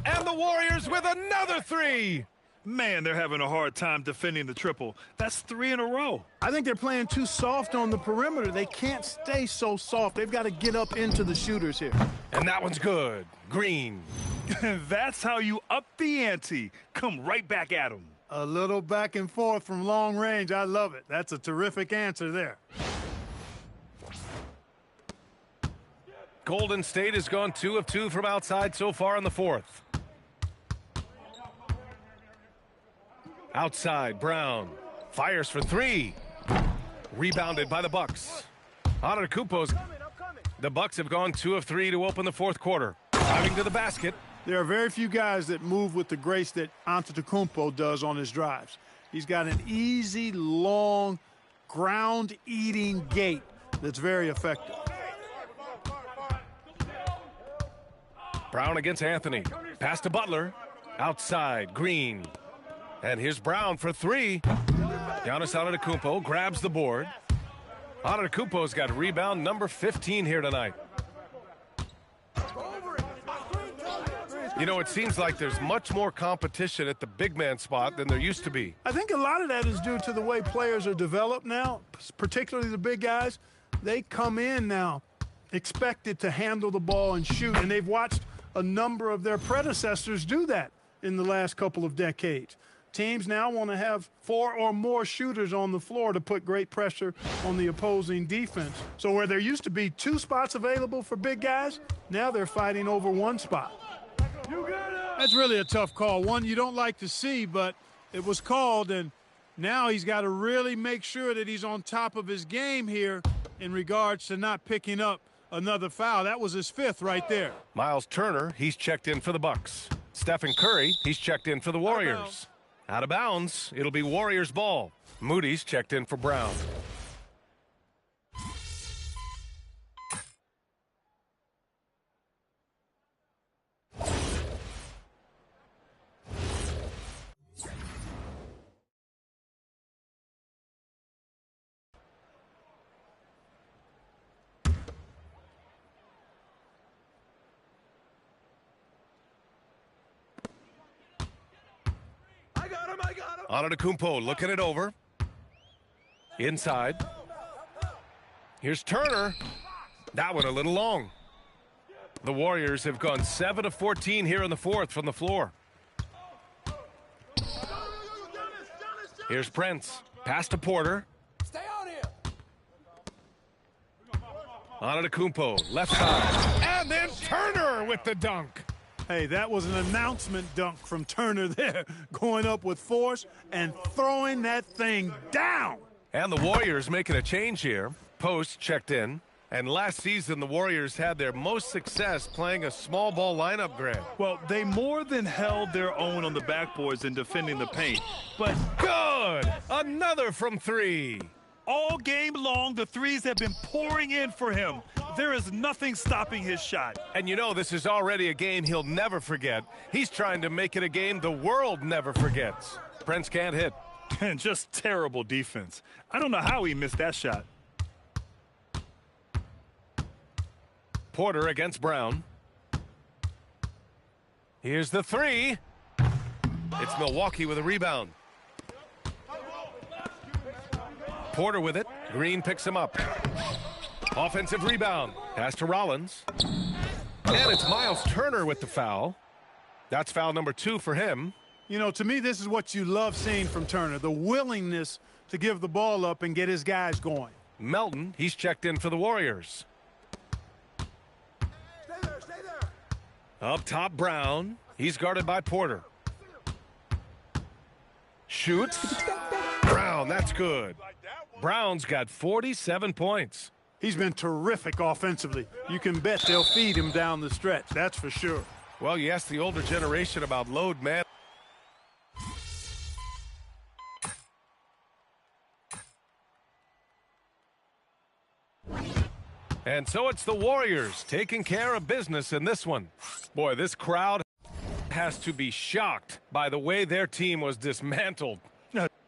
And the Warriors with another 3.
Man, they're having a hard time defending the triple. That's 3 in a row.
I think they're playing too soft on the perimeter. They can't stay so soft. They've got to get up into the shooters here.
And that one's good. Green.
That's how you up the ante. Come right back at them.
A little back and forth from long range. I love it. That's a terrific answer there.
Golden State has gone 2 of 2 from outside so far in the fourth. Outside, Brown fires for 3. Rebounded by the Bucks. Antetokounmpo's. The Bucks have gone 2 of 3 to open the fourth quarter. Driving to the basket.
There are very few guys that move with the grace that Antetokounmpo does on his drives. He's got an easy, long, ground-eating gait that's very effective.
Brown against Anthony. Pass to Butler. Outside, Green. And here's Brown for 3. Giannis Antetokounmpo grabs the board. Antetokounmpo's got rebound number 15 here tonight. You know, it seems like there's much more competition at the big man spot than there used to be.
I think a lot of that is due to the way players are developed now, particularly the big guys. They come in now expected to handle the ball and shoot, and they've watched a number of their predecessors do that in the last couple of decades. Teams now want to have 4 or more shooters on the floor to put great pressure on the opposing defense. So where there used to be 2 spots available for big guys, now they're fighting over 1 spot. That's really a tough call. One you don't like to see, but it was called, and now he's got to really make sure that he's on top of his game here in regards to not picking up another foul. That was his 5th right there.
Miles Turner, he's checked in for the Bucks. Stephen Curry, he's checked in for the Warriors. Out of bounds, it'll be Warriors ball. Moody's checked in for Brown. Antetokounmpo looking it over. Inside. Here's Turner. That one a little long. The Warriors have gone 7 of 14 here in the fourth from the floor. Here's Prince. Pass to Porter.
Stay on here.
Antetokounmpo, left side. And then Turner with the dunk.
Hey, that was an announcement dunk from Turner there, going up with force and throwing that thing down.
And the Warriors making a change here. Post checked in. And last season, the Warriors had their most success playing a small ball lineup, Grant.
Well, they more than held their own on the backboards in defending the paint. But
good! Another from 3.
All game long, the threes have been pouring in for him. There is nothing stopping his shot.
And you know, this is already a game he'll never forget. He's trying to make it a game the world never forgets. Prince can't hit.
And just terrible defense. I don't know how he missed that shot.
Porter against Brown. Here's the 3. It's Milwaukee with a rebound. Porter with it. Green picks him up. Offensive rebound. Pass to Rollins. And it's Miles Turner with the foul. That's foul number 2 for him.
You know, to me, this is what you love seeing from Turner, the willingness to give the ball up and get his guys going.
Melton, he's checked in for the Warriors.
Stay there.
Up top, Brown. He's guarded by Porter. Shoots. Brown, that's good. Brown's got 47 points.
He's been terrific offensively. You can bet they'll feed him down the stretch, that's for sure.
Well, you ask the older generation about load man. And so it's the Warriors taking care of business in this one. Boy, this crowd has to be shocked by the way their team was dismantled.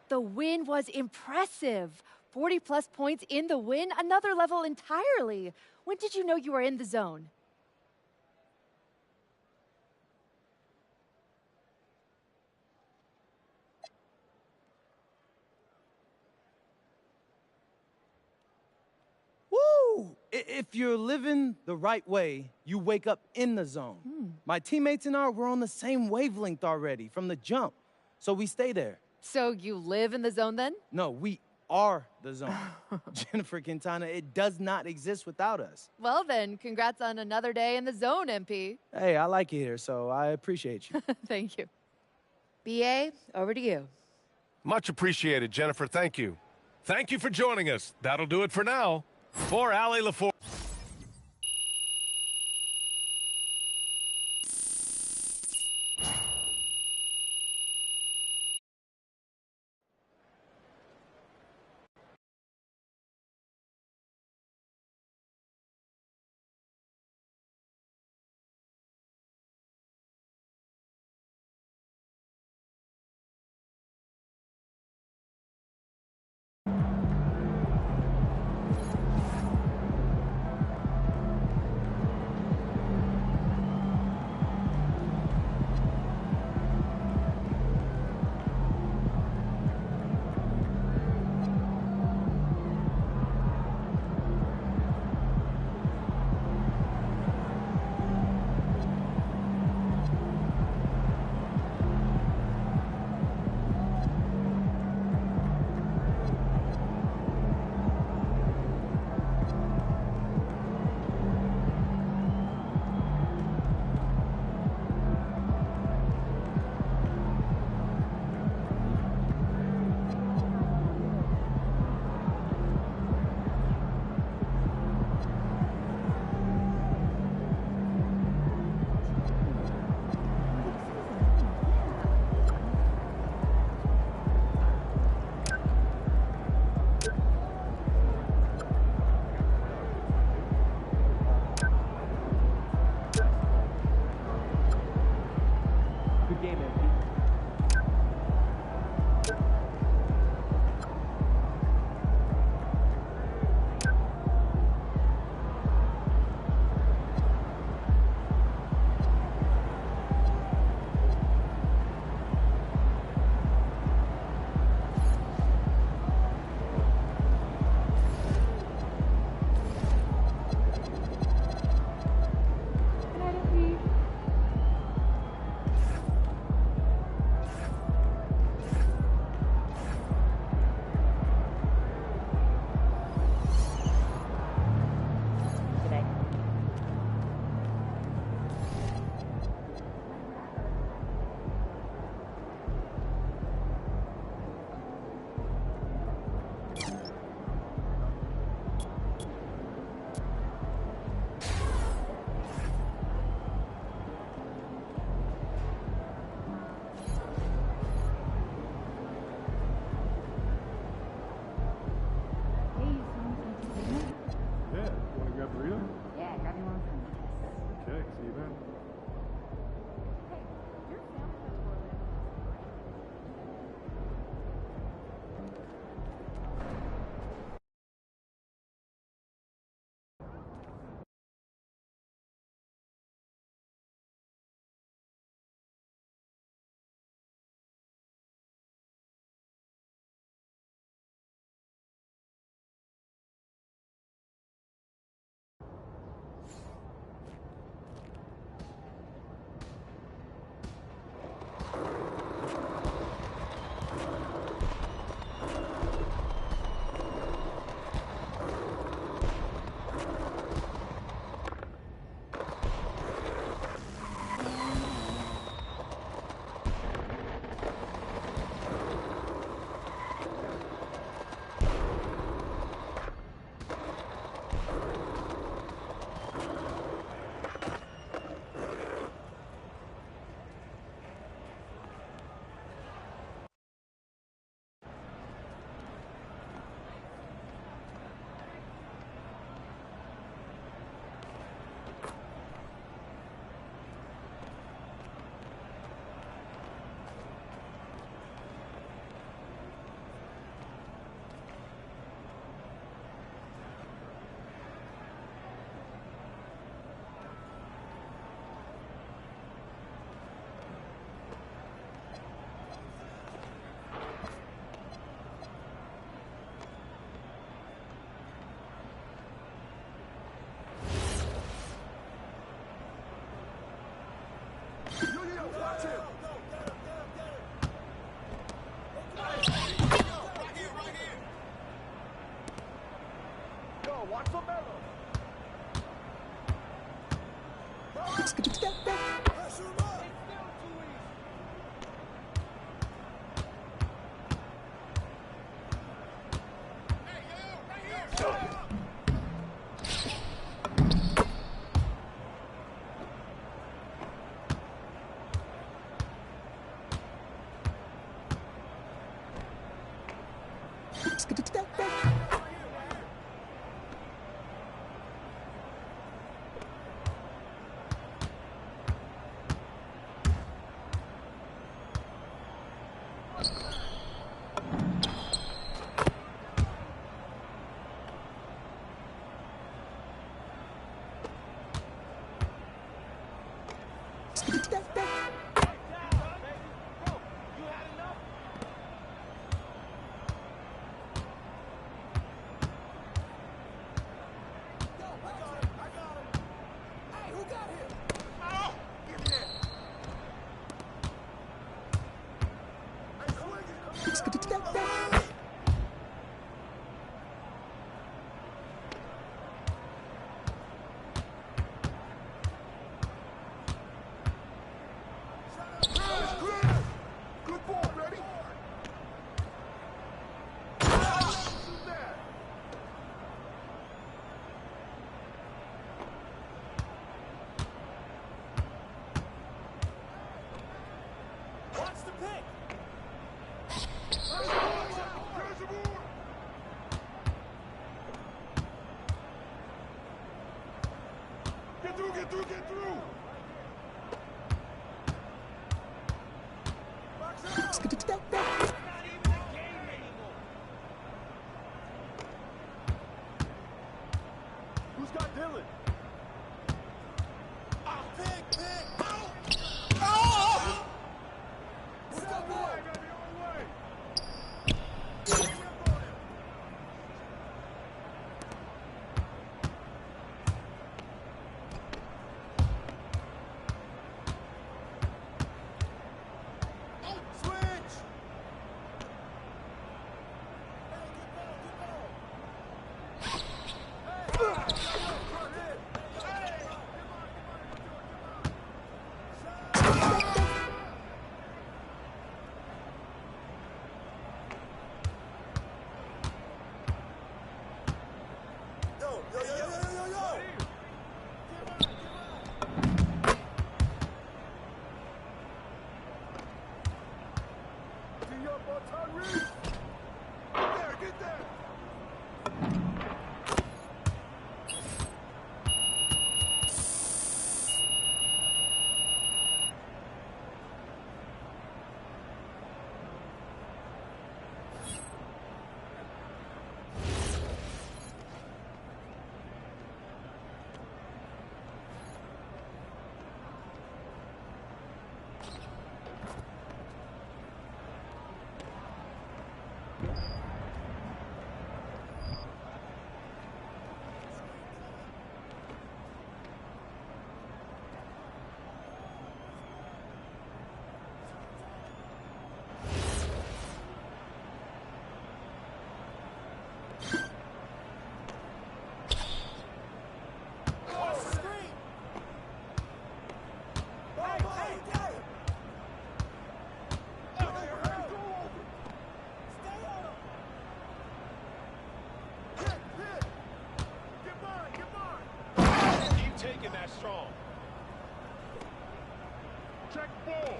The win was impressive. 40-plus points in the win, another level entirely. When did you know you were in the zone?
Woo! If you're living the right way, you wake up in the zone. My teammates and I were on the same wavelength already from the jump, so we stay there.
So you live in the zone then?
No, we are the zone. Jennifer Quintana, it does not exist without us.
Well then, congrats on another day in the zone, MP.
Hey, I like it here, so I appreciate you.
Thank you. BA, over to you.
Much appreciated, Jennifer. Thank you. Thank you for joining us. That'll do it for now. For Allie LaForge.
Get through! Who's got Dylan? Pick! Oh! What's up, boy? Strong. Check ball.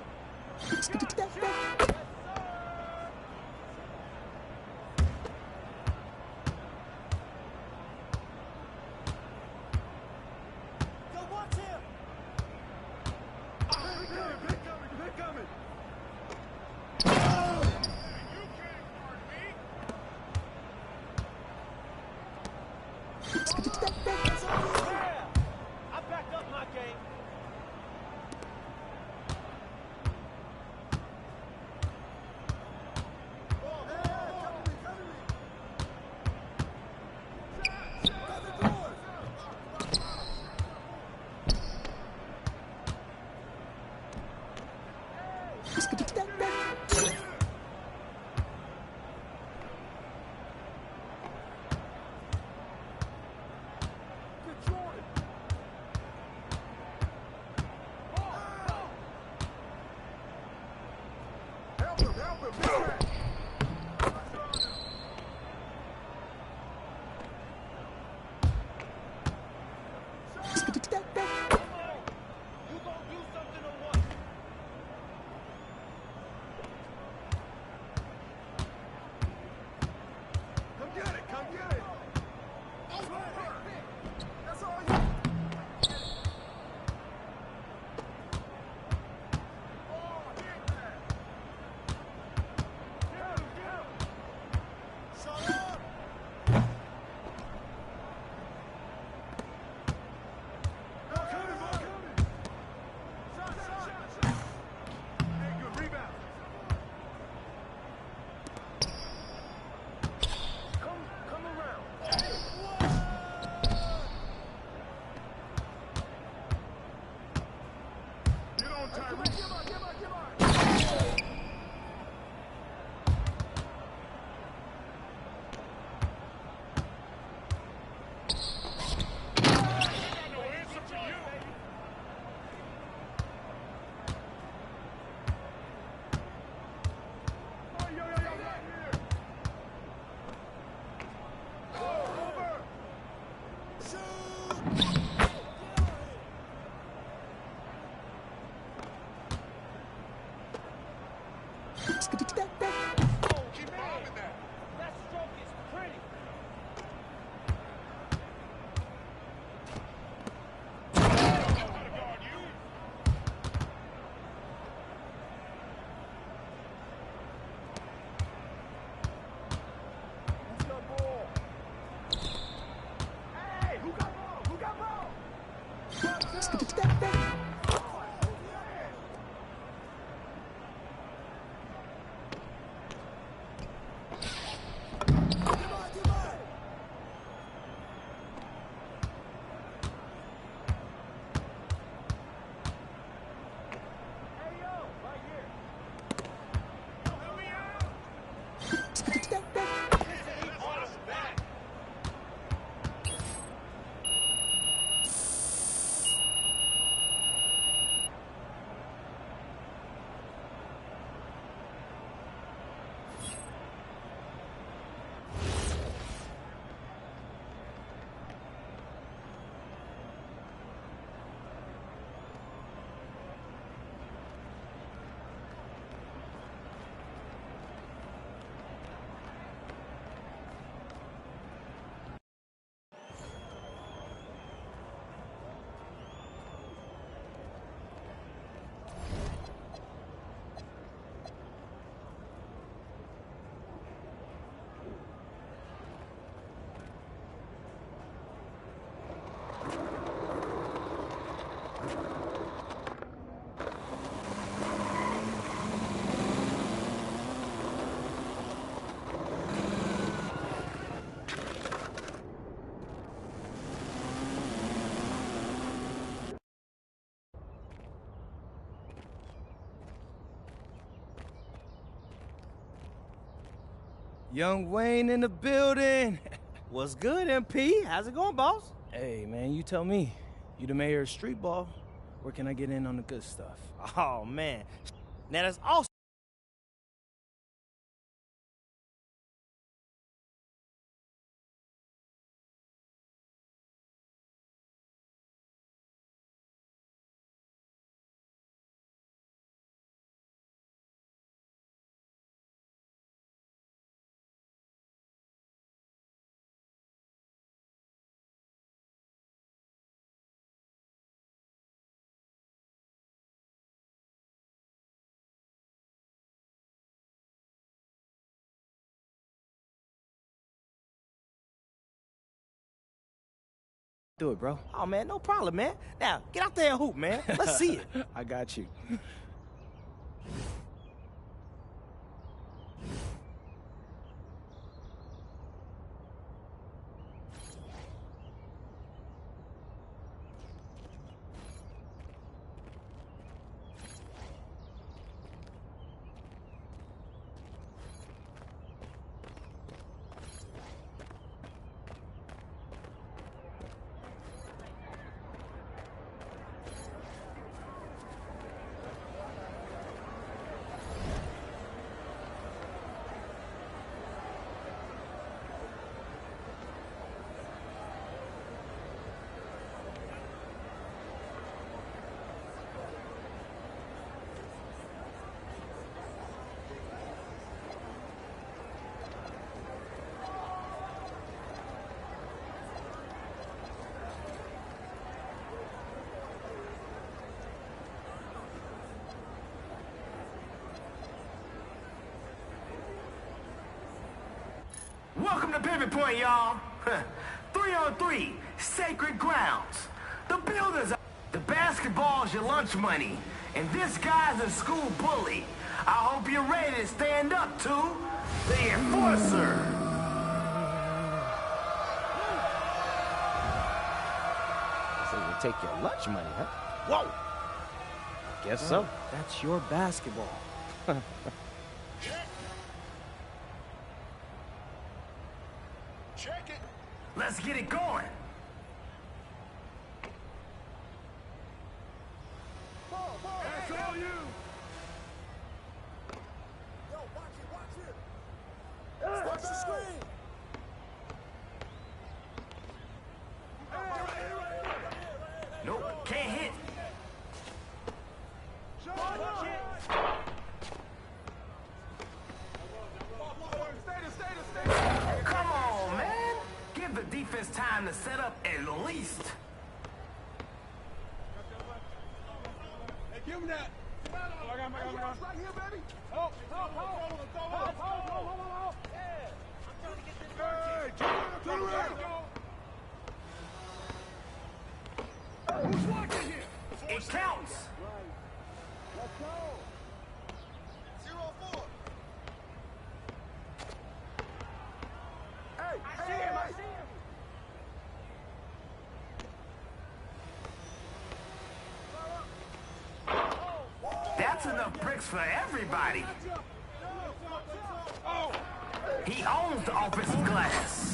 Go watch him. They're coming. You can't guard me. I backed up my game.
Young Wayne in the building.
What's good, MP? How's it going, boss?
Hey, man, you tell me. You the mayor of street ball. Where can I get in on the good stuff?
Oh, man. Now, that's awesome.
Do it, bro.
Oh, man, no problem, man. Now, get out there and hoop, man. Let's see it.
I got you.
Welcome to Pivot Point, y'all. 3-on-3, sacred grounds. The builders, the basketball's your lunch money, and this guy's a school bully. I hope you're ready to stand up to the Enforcer.
So you take your lunch money, huh?
Whoa.
Guess so.
That's your basketball.
Check it. Let's get it going.
That's all you.
Yo, watch it. Watch the screen. Nope, can't hit. set up at least.
Hey, give him that. I got right here, baby. Hold. Yeah. I'm trying to get this work. Turn around. Who's watching here?
It counts.
Let's go. 0-4. Hey, I see him.
That's enough bricks for everybody. He owns the offensive glass.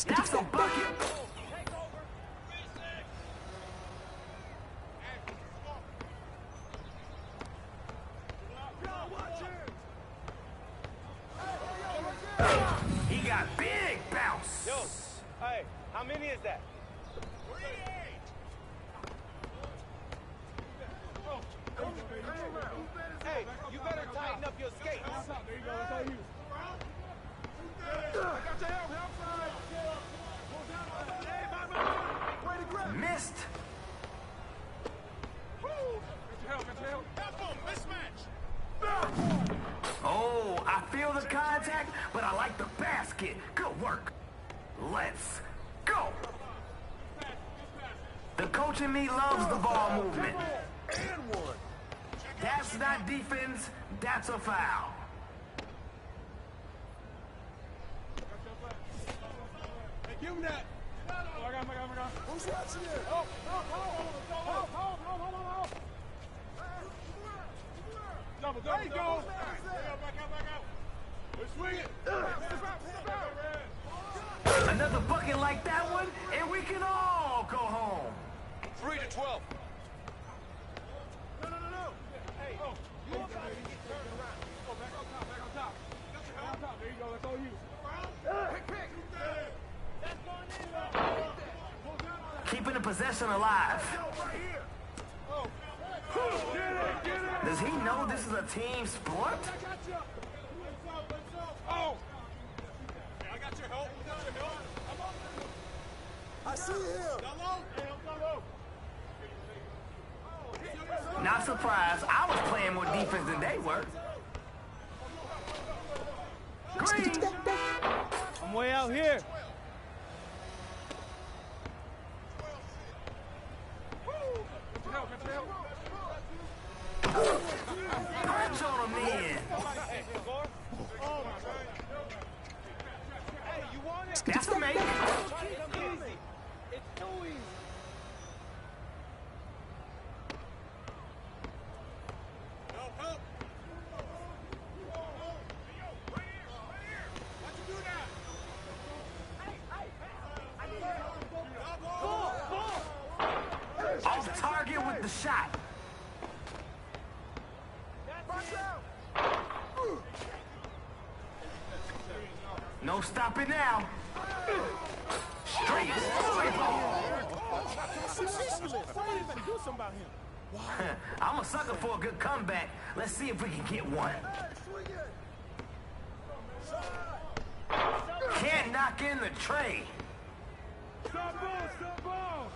That's a bucket. He got big bounce.
Yo, hey, how many is that? 3. Hey, you better tighten up your skates. There you go, that's all you.
Missed. Oh, I feel the contact, but I like the basket. Good work. Let's go. The coach in me loves the ball movement. That's not defense, that's a foul.
Hey, give him that. I got. Who's watching it? Hold. There you go. Back out. Let's swing it.
Another bucket like that one, and we can all go home.
3-12. No. Hey, you want to get turned around. Go back on top. There you go. That's all you. Pick. That's going in.
Keeping the possession alive. Does he know this is a team sport?
Oh! I got your help. I see him.
Not surprised. I was playing more defense than they were. Green.
I'm way out here.
Punch on him then. That's a make.
It's too easy. Help. Why'd you do that?
Off target with the shot. No stopping now. Straight ball. I'm a sucker for a good comeback. Let's see if we can get one. Can't knock in the tray.
Stop ball.